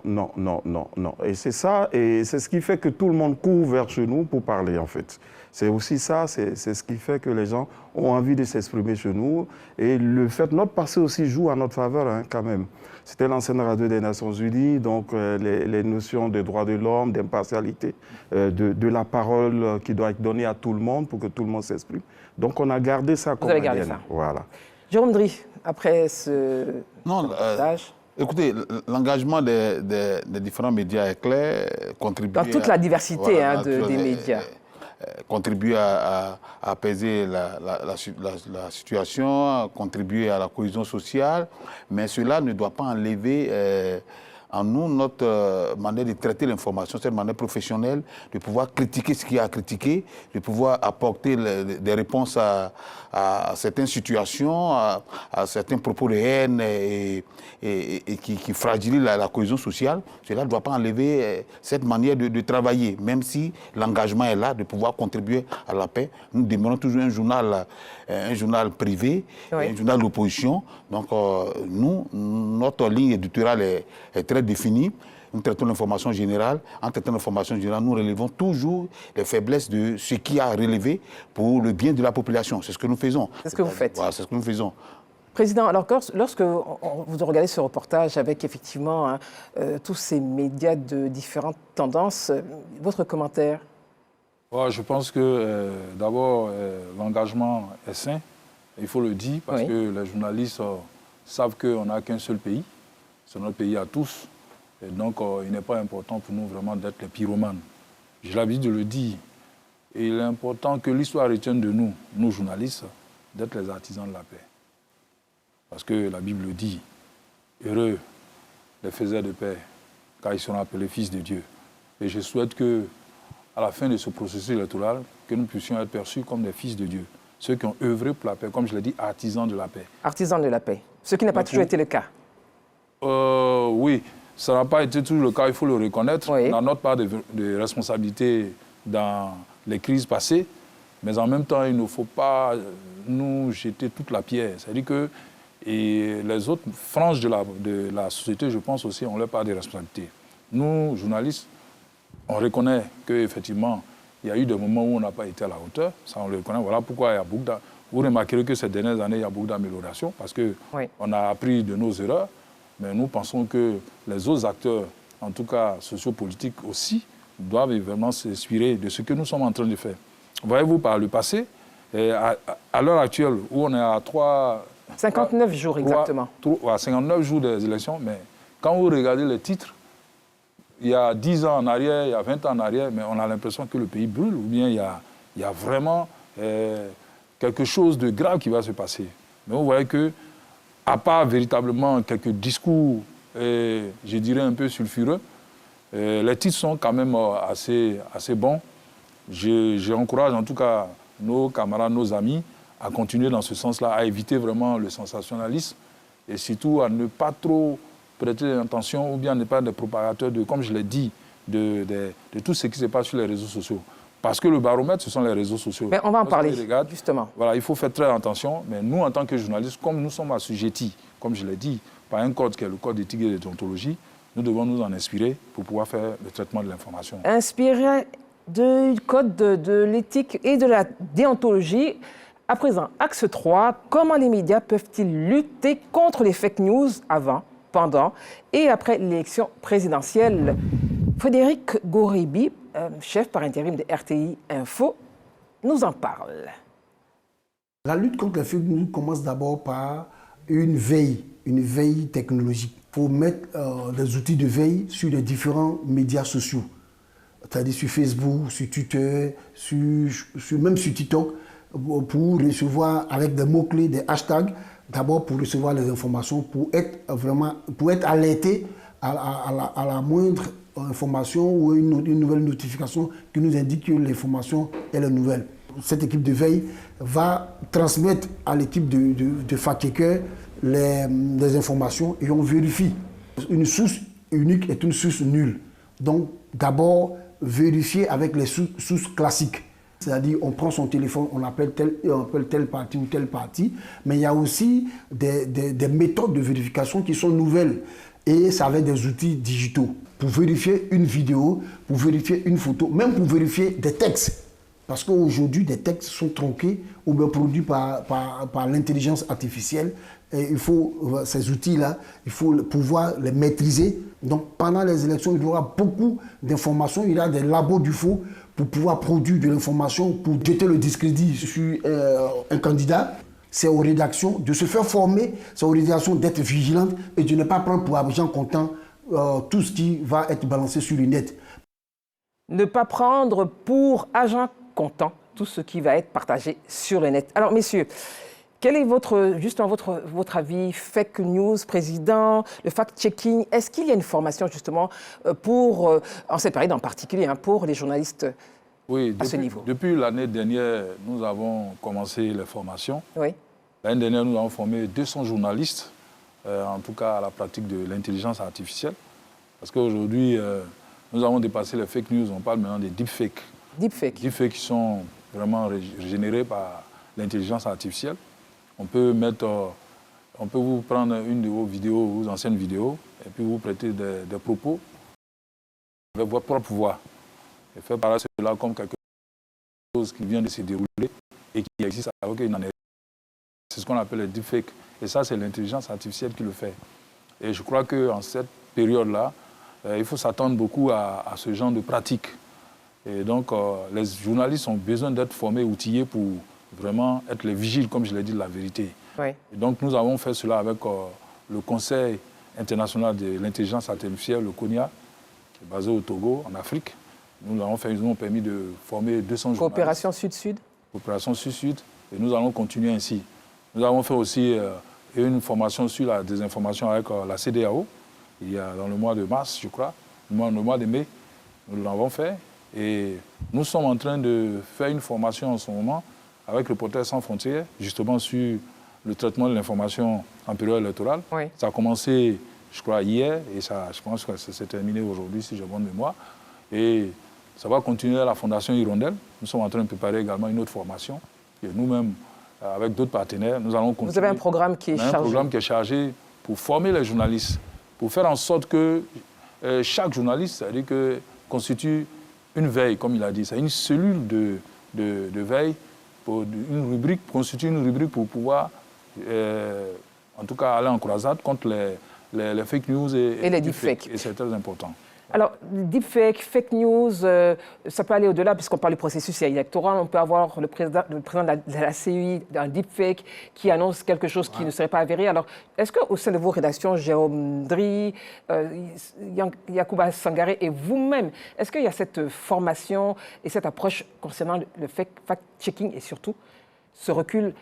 Et c'est ça, et c'est ce qui fait que tout le monde court vers chez nous pour parler, en fait. C'est aussi ça, c'est ce qui fait que les gens ont envie de s'exprimer chez nous. Et le fait, notre passé aussi joue à notre faveur, hein, quand même. C'était l'ancienne radio des Nations Unies, donc les notions de droits de l'homme, d'impartialité, de la parole qui doit être donnée à tout le monde pour que tout le monde s'exprime. Donc on a gardé ça comme ADN. Voilà. Jérôme Dry, après ce reportage. Écoutez, l'engagement des différents médias est clair, contribue dans toute la diversité des médias. Contribuer à apaiser la situation, contribuer à la cohésion sociale, mais cela ne doit pas enlever en nous notre manière de traiter l'information, cette manière professionnelle, de pouvoir critiquer ce qu'il y a à critiquer, de pouvoir apporter des réponses à certaines situations, à certains propos de haine et qui fragilisent la cohésion sociale. Cela ne doit pas enlever cette manière de travailler, même si l'engagement est là, de pouvoir contribuer à la paix. Nous demandons toujours un journal privé, un journal d'opposition. Donc notre ligne éditoriale est très définie. Nous traitons l'information générale. En traitant l'information générale, nous relevons toujours les faiblesses de ce qui a relevé pour le bien de la population. C'est ce que nous faisons. C'est ce que vous faites. Voilà, c'est ce que nous faisons. Président, alors lorsque vous regardez ce reportage avec effectivement tous ces médias de différentes tendances, votre commentaire? Je pense que d'abord, l'engagement est sain, il faut le dire, parce que les journalistes savent qu'on n'a qu'un seul pays, c'est notre pays à tous. Et donc, il n'est pas important pour nous vraiment d'être les pyromanes. J'ai l'habitude de le dire. Et il est important que l'histoire retienne de nous, nous journalistes, d'être les artisans de la paix. Parce que la Bible le dit, heureux les faiseurs de paix, car ils seront appelés fils de Dieu. Et je souhaite que, à la fin de ce processus électoral, que nous puissions être perçus comme des fils de Dieu. Ceux qui ont œuvré pour la paix, comme je l'ai dit, artisans de la paix. Artisans de la paix. Ce qui n'a pas toujours été le cas. Oui, ça n'a pas été toujours le cas, il faut le reconnaître. On a notre part de responsabilité dans les crises passées, mais en même temps, il ne faut pas nous jeter toute la pierre. C'est-à-dire que les autres franges de la société, je pense aussi, ont leur part de responsabilité. Nous, journalistes, on reconnaît qu'effectivement, il y a eu des moments où on n'a pas été à la hauteur. Ça, on le reconnaît. Voilà pourquoi il y a beaucoup vous remarquerez que ces dernières années, il y a beaucoup d'améliorations parce qu'on a appris de nos erreurs. Mais nous pensons que les autres acteurs, en tout cas sociopolitiques aussi, doivent vraiment s'inspirer de ce que nous sommes en train de faire. Voyez-vous, par le passé, à l'heure actuelle, où on est à 3 59 jours exactement. 59 jours des élections, mais quand vous regardez les titres, il y a 10 ans en arrière, il y a 20 ans en arrière, mais on a l'impression que le pays brûle, ou bien il y a vraiment quelque chose de grave qui va se passer. Mais vous voyez que, à part véritablement quelques discours, je dirais un peu sulfureux, les titres sont quand même assez bons. J'encourage en tout cas nos camarades, nos amis, à continuer dans ce sens-là, à éviter vraiment le sensationnalisme et surtout à ne pas trop prêter attention ou bien ne pas être des propagateurs de, comme je l'ai dit, de tout ce qui se passe sur les réseaux sociaux. Parce que le baromètre, ce sont les réseaux sociaux. Mais on va en parler, justement. Voilà, il faut faire très attention, mais nous, en tant que journalistes, comme nous sommes assujettis, comme je l'ai dit, par un code qui est le code d'éthique et de déontologie, nous devons nous en inspirer pour pouvoir faire le traitement de l'information. Inspiré du code de l'éthique et de la déontologie. À présent, axe 3, comment les médias peuvent-ils lutter contre les fake news avant, pendant et après l'élection présidentielle? Frédéric Goribi, chef par intérim de RTI Info, nous en parle. La lutte contre les fake news commence d'abord par une veille technologique. Il faut mettre des outils de veille sur les différents médias sociaux, c'est-à-dire sur Facebook, sur Twitter, même sur TikTok, pour recevoir avec des mots-clés, des hashtags, d'abord pour recevoir les informations, pour être alerté à la moindre information ou une nouvelle notification qui nous indique que l'information est la nouvelle. Cette équipe de veille va transmettre à l'équipe de fact-checkers les informations et on vérifie. Une source unique est une source nulle. Donc d'abord, vérifier avec les sources classiques. C'est-à-dire, on prend son téléphone, on appelle telle partie ou telle partie, mais il y a aussi des méthodes de vérification qui sont nouvelles, et ça avec des outils digitaux, pour vérifier une vidéo, pour vérifier une photo, même pour vérifier des textes. Parce qu'aujourd'hui, des textes sont tronqués ou bien produits par l'intelligence artificielle, et il faut, ces outils-là, il faut pouvoir les maîtriser. Donc, pendant les élections, il y aura beaucoup d'informations, il y a des labos du faux, pour pouvoir produire de l'information, pour jeter le discrédit sur un candidat. C'est aux rédactions de se faire former, c'est aux rédactions d'être vigilantes et de ne pas prendre pour argent comptant tout ce qui va être balancé sur le net. Ne pas prendre pour argent comptant tout ce qui va être partagé sur le net. Alors, messieurs, quel est votre avis, fake news, président, le fact-checking? Est-ce qu'il y a une formation justement en cette période en particulier, pour les journalistes à ce niveau? Depuis l'année dernière, nous avons commencé les formations. Oui. L'année dernière, nous avons formé 200 journalistes, en tout cas à la pratique de l'intelligence artificielle. Parce qu'aujourd'hui, nous avons dépassé les fake news, on parle maintenant des deepfakes. Deepfakes qui sont vraiment générés par l'intelligence artificielle. On peut vous prendre une de vos vidéos, vos anciennes vidéos, et puis vous prêter des propos avec votre propre voix. Et faire paraître cela comme quelque chose qui vient de se dérouler et qui existe avec une analyse. C'est ce qu'on appelle les deepfakes. Et ça, c'est l'intelligence artificielle qui le fait. Et je crois qu'en cette période-là, il faut s'attendre beaucoup à ce genre de pratique. Et donc, les journalistes ont besoin d'être formés, outillés pour vraiment être les vigiles, comme je l'ai dit, de la vérité. Oui. Et donc, nous avons fait cela avec le Conseil international de l'intelligence artificielle, le CONIA, qui est basé au Togo, en Afrique. Nous l'avons fait, ils nous ont permis de former 200 journalistes. Coopération Sud-Sud. Coopération Sud-Sud. Et nous allons continuer ainsi. Nous avons fait aussi une formation sur la désinformation avec la CEDEAO, il y a dans le mois de mars, je crois, le mois de mai. Nous l'avons fait. Et nous sommes en train de faire une formation en ce moment avec Reporters sans frontières, justement sur le traitement de l'information en période électorale. Oui. Ça a commencé, je crois, hier, et ça, je pense que ça s'est terminé aujourd'hui, si j'ai bonne mémoire. Et ça va continuer à la Fondation Hirondelle. Nous sommes en train de préparer également une autre formation. Et nous-mêmes, avec d'autres partenaires, nous allons continuer. Vous avez un programme qui est chargé. Un programme qui est chargé pour former les journalistes, pour faire en sorte que chaque journaliste, c'est-à-dire que constitue une veille, comme il a dit, c'est une cellule de veille, constitue une rubrique pour pouvoir, en tout cas, aller en croisade contre les fake news et les deepfakes. Et c'est très important. Alors, deepfake, fake news, ça peut aller au-delà, puisqu'on parle du processus électoral. On peut avoir le président de la CEI, un deepfake, qui annonce quelque chose qui ne serait pas avéré. Alors, est-ce qu'au sein de vos rédactions, Jérôme Dry, Yacouba Sangaré et vous-même, est-ce qu'il y a cette formation et cette approche concernant le fact-checking et surtout ce recul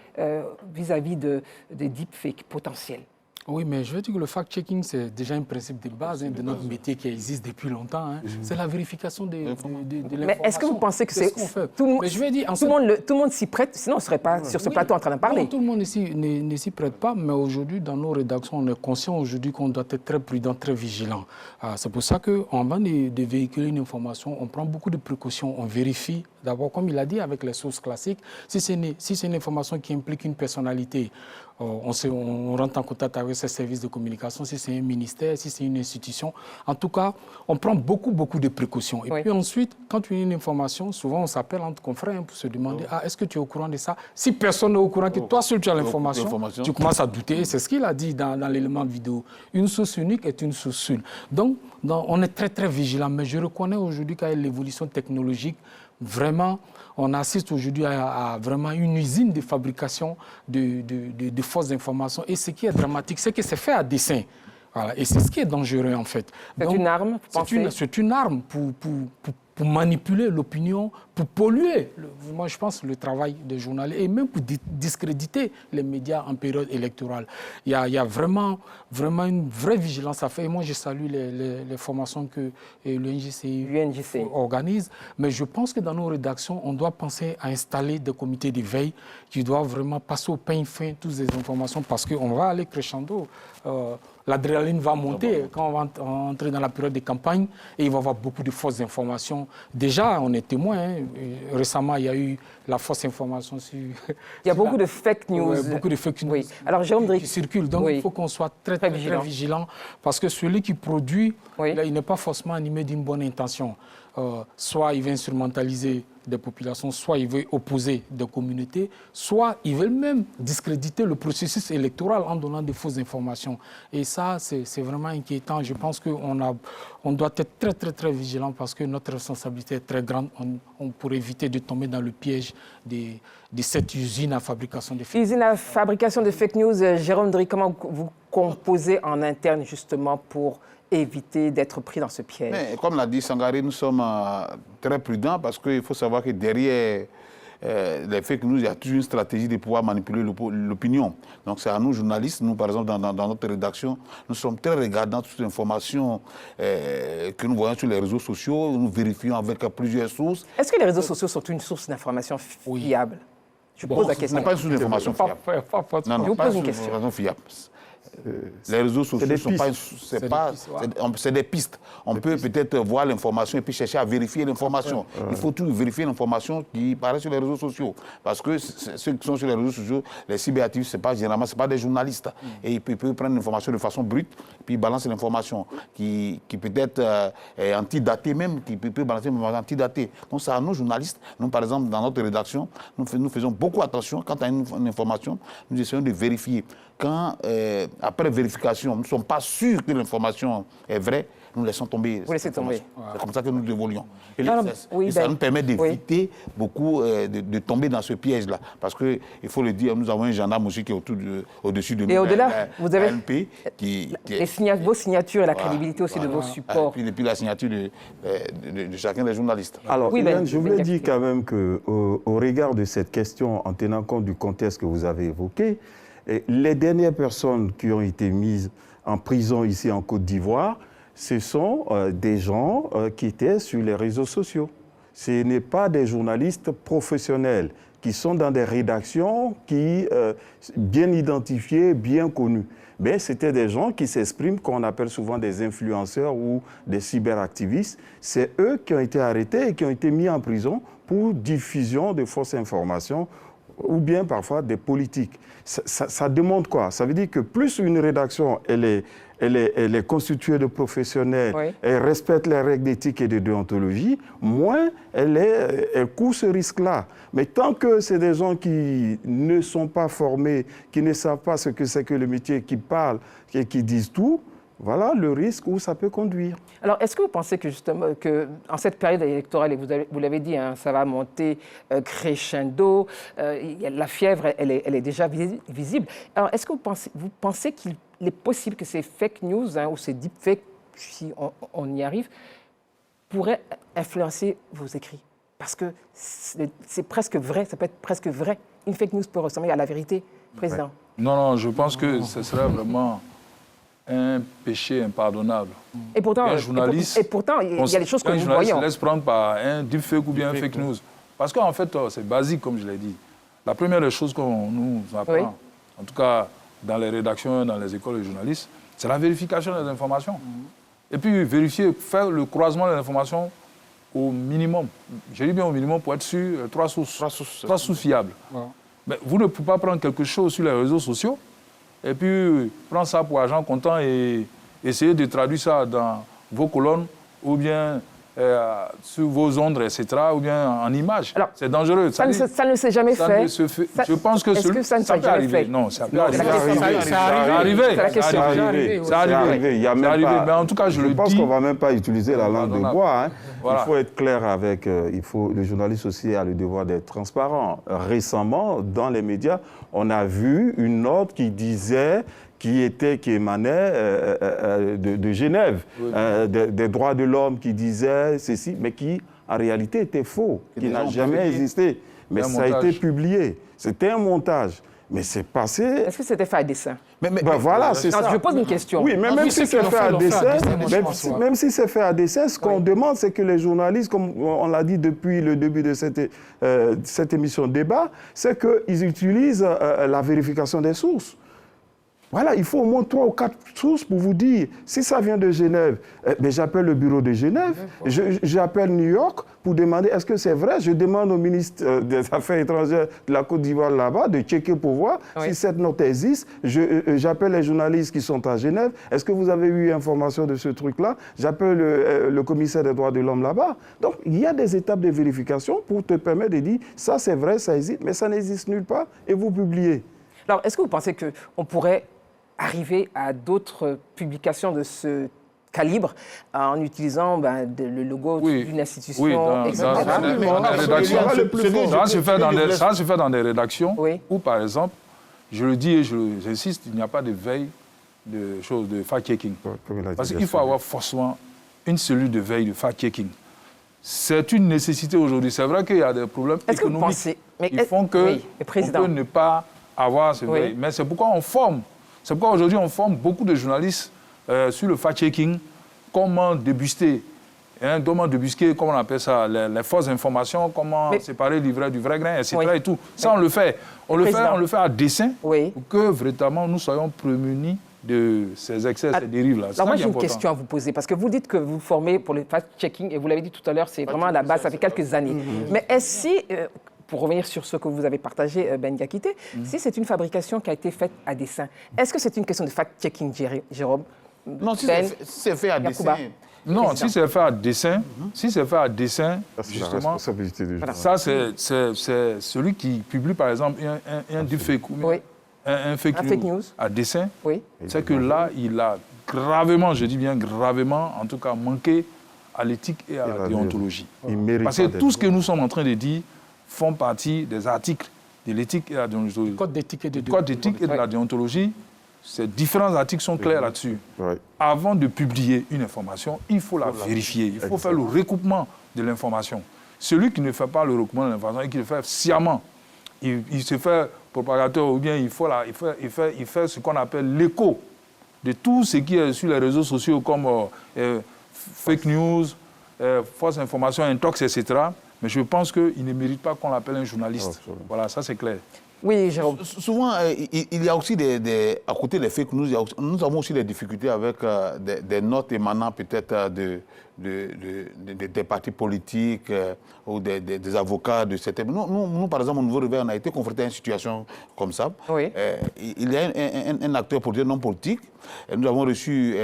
vis-à-vis des deepfakes potentiels? Oui, mais je veux dire que le fact-checking, c'est déjà un principe de base de notre métier qui existe depuis longtemps. C'est la vérification de l'information. Mais est-ce que vous pensez que c'est tout le monde s'y prête, sinon on ne serait pas sur ce plateau en train d'en parler? Non, tout le monde ne s'y prête pas, mais aujourd'hui, dans nos rédactions, on est conscient aujourd'hui qu'on doit être très prudent, très vigilant. C'est pour ça qu'avant de véhiculer une information, on prend beaucoup de précautions, on vérifie. D'abord, comme il a dit, avec les sources classiques, si c'est une information qui implique une personnalité, on rentre en contact avec ses services de communication, si c'est un ministère, si c'est une institution. En tout cas, on prend beaucoup de précautions. Et puis ensuite, quand il y a une information, souvent on s'appelle entre confrères pour se demander est-ce que tu es au courant de ça? Si personne n'est au courant, que toi seul tu as l'information, tu commences à douter. C'est ce qu'il a dit dans l'élément vidéo. Une source unique est une source seule. Donc, on est très vigilant. Mais je reconnais aujourd'hui qu'avec l'évolution technologique, vraiment, on assiste aujourd'hui à vraiment une usine de fabrication de fausses informations. Et ce qui est dramatique, c'est que c'est fait à dessein. Voilà. Et c'est ce qui est dangereux, en fait. C'est une arme, vous pensez? C'est une arme pour manipuler l'opinion, pour polluer, moi je pense, le travail des journalistes et même pour discréditer les médias en période électorale. Il y a vraiment une vraie vigilance à faire. Et moi, je salue les formations que l'UNJCI organise. Mais je pense que dans nos rédactions, on doit penser à installer des comités de veille qui doivent vraiment passer au peigne fin toutes ces informations parce qu'on va aller crescendo. L'adrénaline va monter quand on va entrer dans la période de campagne et il va y avoir beaucoup de fausses informations. Déjà, on est témoin. Récemment, il y a eu la fausse information sur... Il y a beaucoup de fake news. Beaucoup de fake news Alors, Jérôme Dry, qui circulent. Donc, il faut qu'on soit très vigilant parce que celui qui produit, là, il n'est pas forcément animé d'une bonne intention. Soit il veut instrumentaliser des populations, soit il veut opposer des communautés, soit il veut même discréditer le processus électoral en donnant des fausses informations. Et ça, c'est vraiment inquiétant. Je pense qu'on doit être très vigilant parce que notre responsabilité est très grande pour éviter de tomber dans le piège de cette usine à fabrication de fake news. Usine à fabrication de fake news, Jérôme Dry, comment vous composez en interne justement pour éviter d'être pris dans ce piège? Mais, comme l'a dit Sangaré, nous sommes très prudents parce qu'il faut savoir que derrière les fake news, il y a toujours une stratégie de pouvoir manipuler l'opinion. Donc c'est à nous, journalistes, nous par exemple dans notre rédaction, nous sommes très regardants toutes les informations que nous voyons sur les réseaux sociaux, nous vérifions avec plusieurs sources. Est-ce que les réseaux sociaux sont une source d'information fiable? Je pose la question. Ce n'est pas une source d'information fiable. Non, je vous pose une question. Fiable. Les réseaux sociaux sont pas, c'est des pistes. On peut peut-être voir l'information et puis chercher à vérifier l'information. Il faut toujours vérifier l'information qui paraît sur les réseaux sociaux. Parce que ceux qui sont sur les réseaux sociaux, les cyberactifs, généralement, ce n'est pas des journalistes. Et ils peuvent prendre l'information de façon brute, puis balancer l'information qui peut-être est antidatée même, qui peut balancer une information antidatée. Donc c'est à nous, journalistes, nous par exemple, dans notre rédaction, nous faisons beaucoup attention quand à une information, nous essayons de vérifier. Quand, après vérification, nous ne sommes pas sûrs que l'information est vraie, nous laissons tomber. Vous laissez tomber. C'est comme ça que nous évoluons. Et ça nous permet d'éviter beaucoup de tomber dans ce piège-là. Parce qu'il faut le dire, nous avons un gendarme aussi qui est au-dessus de nous. Et au-delà, vous avez vos signatures et la crédibilité aussi de vos supports. Et puis la signature de chacun des journalistes. Alors, je voulais dire quand même qu'au regard de cette question, en tenant compte du contexte que vous avez évoqué, les dernières personnes qui ont été mises en prison ici en Côte d'Ivoire, ce sont des gens qui étaient sur les réseaux sociaux. Ce n'est pas des journalistes professionnels qui sont dans des rédactions bien identifiées, bien connues. Mais c'était des gens qui s'expriment, qu'on appelle souvent des influenceurs ou des cyberactivistes. C'est eux qui ont été arrêtés et qui ont été mis en prison pour diffusion de fausses informations ou bien parfois des politiques. Ça demande quoi? Ça veut dire que plus une rédaction elle est constituée de professionnels, elle respecte les règles d'éthique et de déontologie, moins elle court ce risque-là. Mais tant que c'est des gens qui ne sont pas formés, qui ne savent pas ce que c'est que le métier, qui parlent et qui disent tout, voilà le risque où ça peut conduire. Alors, est-ce que vous pensez que justement, en cette période électorale, et vous l'avez dit, hein, ça va monter crescendo, la fièvre, elle est déjà visible. Alors, est-ce que vous pensez qu'il est possible que ces fake news, hein, ou ces deepfakes, si on y arrive, pourraient influencer vos écrits? Parce que c'est presque vrai, ça peut être presque vrai. Une fake news peut ressembler à la vérité, Président. Ouais. Non, je pense que ce serait vraiment un péché impardonnable. Et pourtant, un journaliste, il y a des choses que nous voyons. Un journaliste se laisse prendre par un deepfake ou bien un fake news. Parce qu'en fait, c'est basique, comme je l'ai dit. La première des choses qu'on nous apprend, en tout cas dans les rédactions, dans les écoles de journalistes, c'est la vérification des informations. Et puis vérifier, faire le croisement des informations au minimum. Je dis bien au minimum pour être sûr, 3 sources fiables. Ouais. Mais vous ne pouvez pas prendre quelque chose sur les réseaux sociaux et puis prendre ça pour argent comptant et essayer de traduire ça dans vos colonnes ou bien sur vos ondes, etc., ou bien en images. C'est dangereux. Ça ne s'est jamais fait. Je pense que ça peut arriver. Non, ça peut arriver. Ça arrive. Il y a même pas. Mais en tout cas, je pense qu'on ne va même pas utiliser la langue de bois. Hein. Voilà. Il faut être clair avec... le journaliste aussi a le devoir d'être transparent. Récemment, dans les médias, on a vu une note qui disait... qui émanait de Genève, des droits de l'homme qui disaient ceci, mais qui, en réalité, était faux, qui n'a jamais existé. Mais ça a été publié. C'était un montage. Mais c'est passé... Est-ce que c'était fait à dessein? Voilà, c'est ça. Je pose une question. Oui, mais même si c'est fait à dessein, même si c'est fait à dessein, ce qu'on demande, c'est que les journalistes, comme on l'a dit depuis le début de cette émission de débat, c'est qu'ils utilisent la vérification des sources. Voilà, il faut au moins 3 ou 4 sources pour vous dire, si ça vient de Genève, j'appelle le bureau de Genève, j'appelle New York pour demander est-ce que c'est vrai. Je demande au ministre des Affaires étrangères de la Côte d'Ivoire là-bas de checker pour voir si cette note existe. J'appelle les journalistes qui sont à Genève. Est-ce que vous avez eu information de ce truc-là? J'appelle le commissaire des droits de l'homme là-bas. Donc, il y a des étapes de vérification pour te permettre de dire ça c'est vrai, ça existe, mais ça n'existe nulle part et vous publiez. Alors, est-ce que vous pensez qu'on pourrait arriver à d'autres publications de ce calibre en utilisant le logo d'une institution? Oui, dans les rédactions. Ça se fait dans des rédactions où, par exemple, je le dis et j'insiste, il n'y a pas de veille de fact-checking. Parce qu'il faut avoir forcément une cellule de veille de fact-checking. C'est une nécessité aujourd'hui. C'est vrai qu'il y a des problèmes économiques qui font qu'on peut ne pas avoir ce veille. Mais c'est pourquoi on forme. C'est pourquoi aujourd'hui, on forme beaucoup de journalistes sur le fact-checking, comment débusquer, comment on appelle ça, les fausses informations, comment séparer le vrai du vrai grain, etc. Et tout. Ça, on le fait. On le fait à dessein pour que, véritablement, nous soyons prémunis de ces excès, ces dérives-là. Alors moi, j'ai une question à vous poser, parce que vous dites que vous formez pour le fact-checking, et vous l'avez dit tout à l'heure, c'est vraiment à la base, ça fait quelques années. Mais est-ce que... pour revenir sur ce que vous avez partagé, Ben Diakité, si c'est une fabrication qui a été faite à dessein, est-ce que c'est une question de fact-checking, Jérôme? Non, si c'est fait à dessein. Non, si c'est fait à dessein, justement, ça c'est celui qui publie par exemple un deepfake ou un fake news à dessein. C'est que là, il a gravement, je dis bien gravement, en tout cas manqué à l'éthique et à la déontologie. Parce que tout ce que nous sommes en train de dire font partie des articles de l'éthique et de la déontologie. Code d'éthique et de la déontologie, ces différents articles sont clairs là-dessus. Avant de publier une information, il faut la vérifier. Il faut faire le recoupement de l'information. Celui qui ne fait pas le recoupement de l'information et qui le fait sciemment, il se fait propagateur ou bien il fait ce qu'on appelle l'écho de tout ce qui est sur les réseaux sociaux comme fake news, fausses informations, intox, etc. Mais je pense qu'il ne mérite pas qu'on l'appelle un journaliste. Voilà, ça c'est clair. Oui, Jérôme. Souvent, il y a aussi à côté des fake news, nous avons aussi des difficultés avec des notes émanant peut-être des partis politiques ou des avocats de cette... Nous, par exemple, au Nouveau Réveil, on a été confrontés à une situation comme ça. Il y a un acteur politique non politique. Nous avons reçu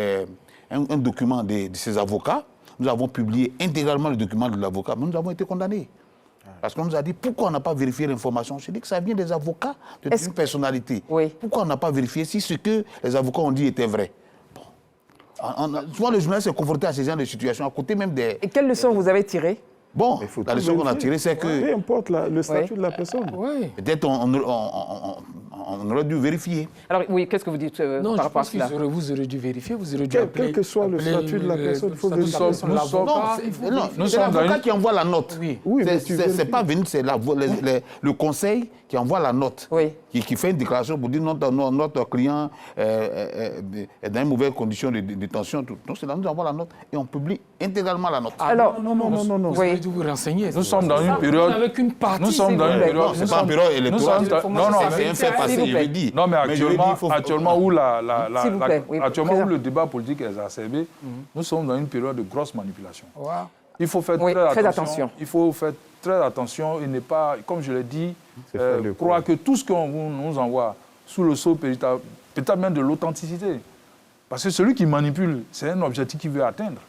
un document de ses avocats. Nous avons publié intégralement le document de l'avocat, mais nous avons été condamnés. Parce qu'on nous a dit, pourquoi on n'a pas vérifié l'information? Je dis que ça vient des avocats d'une personnalité. Pourquoi on n'a pas vérifié si ce que les avocats ont dit était vrai? souvent, le journaliste est confronté à ces genre de situations, à côté même des... Et quelles leçons vous avez tirées? Bon, la leçon qu'on a tirée, c'est que... Peu importe le statut de la personne. Peut-être on aurait dû vérifier. Alors oui, qu'est-ce que vous dites par rapport à cela? Vous aurez dû vérifier, vous aurez dû appeler... Quel que soit le statut de la personne, il faut vérifier. C'est l'avocat qui envoie la note. C'est pas venu, c'est le conseil qui envoie la note, qui fait une déclaration pour dire notre client est dans une mauvaise condition de détention. Donc c'est là nous envoie la note et on publie intégralement la note. Alors, non. Vous renseigner. Nous sommes dans une période... Avec une partie, nous sommes dans une période... C'est pas une période électorale. Non, c'est un fait passé, je veux dire. Non, mais actuellement où le débat politique est exacerbé, nous sommes dans une période de grosse manipulation. Il faut faire très attention. Il faut faire très attention et ne pas, comme je l'ai dit, croire que tout ce qu'on nous envoie sous le sceau peut-être même de l'authenticité. Parce que celui qui manipule, c'est un objectif qu'il veut atteindre.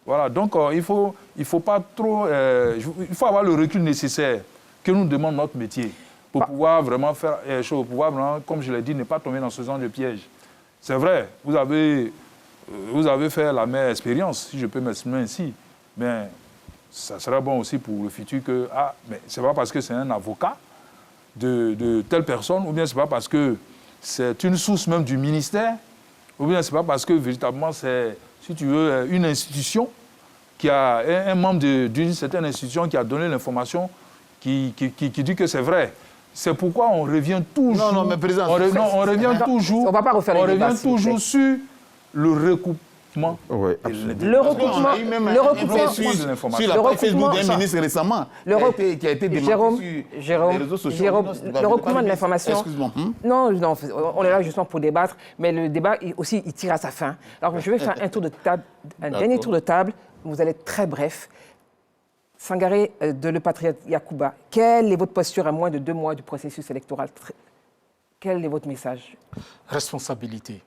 Voilà, donc il faut pas trop... il faut avoir le recul nécessaire que nous demande notre métier pour pouvoir vraiment faire les choses, pour pouvoir vraiment, comme je l'ai dit, ne pas tomber dans ce genre de piège. C'est vrai, vous avez fait la meilleure expérience, si je peux m'exprimer ainsi, mais ça serait bon aussi pour le futur que, mais c'est pas parce que c'est un avocat de telle personne, ou bien c'est pas parce que c'est une source même du ministère, ou bien c'est pas parce que véritablement c'est, si tu veux, une institution qui a un membre d'une certaine institution qui a donné l'information qui dit que c'est vrai. C'est pourquoi on revient toujours... Non, mais président... On revient toujours... On va pas refaire les débats, on revient toujours sur le recoupement. Oui, le recoupement... Sur la page Facebook d'un ministre récemment qui a été démenti sur les réseaux sociaux. Le recoupement de l'information... Excuse-moi. Non, on est là justement pour débattre, mais le débat aussi, il tire à sa fin. Alors je vais faire un dernier tour de table. Vous allez être très bref. Sangaré de Le Patriote Yacouba, quelle est votre posture à moins de 2 mois du processus électoral? Quel est votre message? Responsabilité.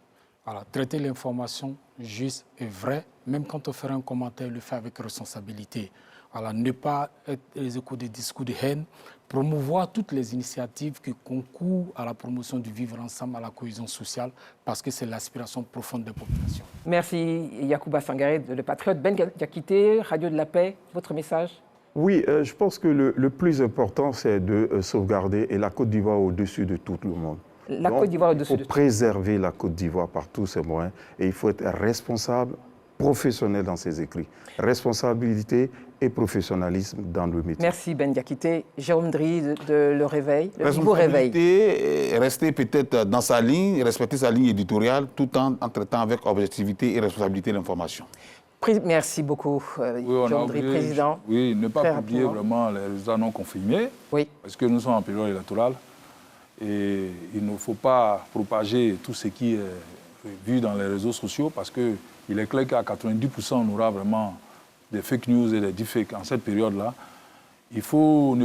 Voilà, traiter l'information juste et vraie, même quand on fait un commentaire, le faire avec responsabilité. Voilà, ne pas être les échos des discours de haine, promouvoir toutes les initiatives qui concourent à la promotion du vivre ensemble, à la cohésion sociale, parce que c'est l'aspiration profonde des populations. Merci Yacouba Sangaré de Le Patriote. Ben Diakité, Radio de la Paix, votre message? Oui, je pense que le plus important, c'est de sauvegarder et la Côte d'Ivoire au-dessus de tout le monde. Côte d'Ivoire au-dessus de tout. Il faut préserver la Côte d'Ivoire par tous ses moyens et il faut être responsable, professionnel dans ses écrits. Responsabilité et professionnalisme dans le métier. Merci Ben Diakité. Jérôme Dry de Le Réveil, le Nouveau Réveil. Rester peut-être dans sa ligne, respecter sa ligne éditoriale tout en traitant avec objectivité et responsabilité l'information. Merci beaucoup, Jérôme Dry, président. Oui, ne pas publier vraiment les résultats non confirmés, parce que nous sommes en période électorale et il ne faut pas propager tout ce qui est vu dans les réseaux sociaux parce qu'il est clair qu'à 90% on aura vraiment des fake news et des deepfakes en cette période-là. Il faut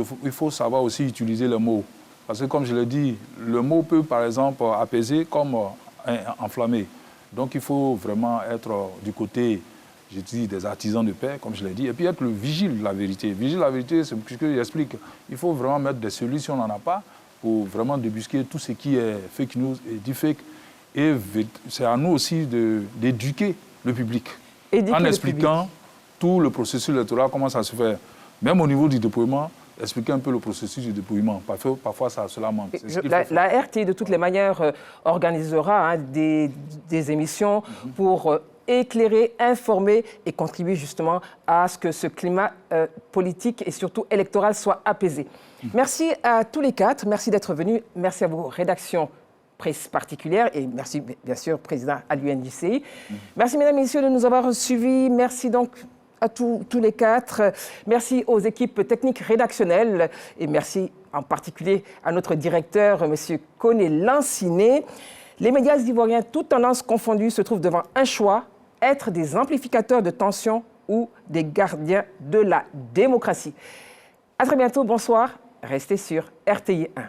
savoir aussi utiliser les mots. Parce que comme je l'ai dit, le mot peut par exemple apaiser comme enflammer. Donc il faut vraiment être du côté, je dis, des artisans de paix, comme je l'ai dit, et puis être le vigile de la vérité. Vigile de la vérité, c'est ce que j'explique. Il faut vraiment mettre des solutions si on n'en a pas pour vraiment débusquer tout ce qui est fake news et deepfake. Et c'est à nous aussi d'éduquer le public en expliquant tout le processus électoral, comment ça se fait. Même au niveau du déploiement, expliquer un peu le processus du déploiement. Parfois, cela manque. La RT, de toutes les manières, organisera des émissions pour éclairer, informer et contribuer justement à ce que ce climat politique et surtout électoral soit apaisé. Merci à tous les 4. Merci d'être venus. Merci à vos rédactions presse particulière et merci bien sûr président à l'UNJCI. Merci mesdames et messieurs de nous avoir suivis. Merci donc à tous les 4. Merci aux équipes techniques rédactionnelles et merci en particulier à notre directeur, M. Koné Lanciné. Les médias ivoiriens, toutes tendances confondues, se trouvent devant un choix, être des amplificateurs de tension ou des gardiens de la démocratie. À très bientôt, bonsoir. Restez sur RTI 1.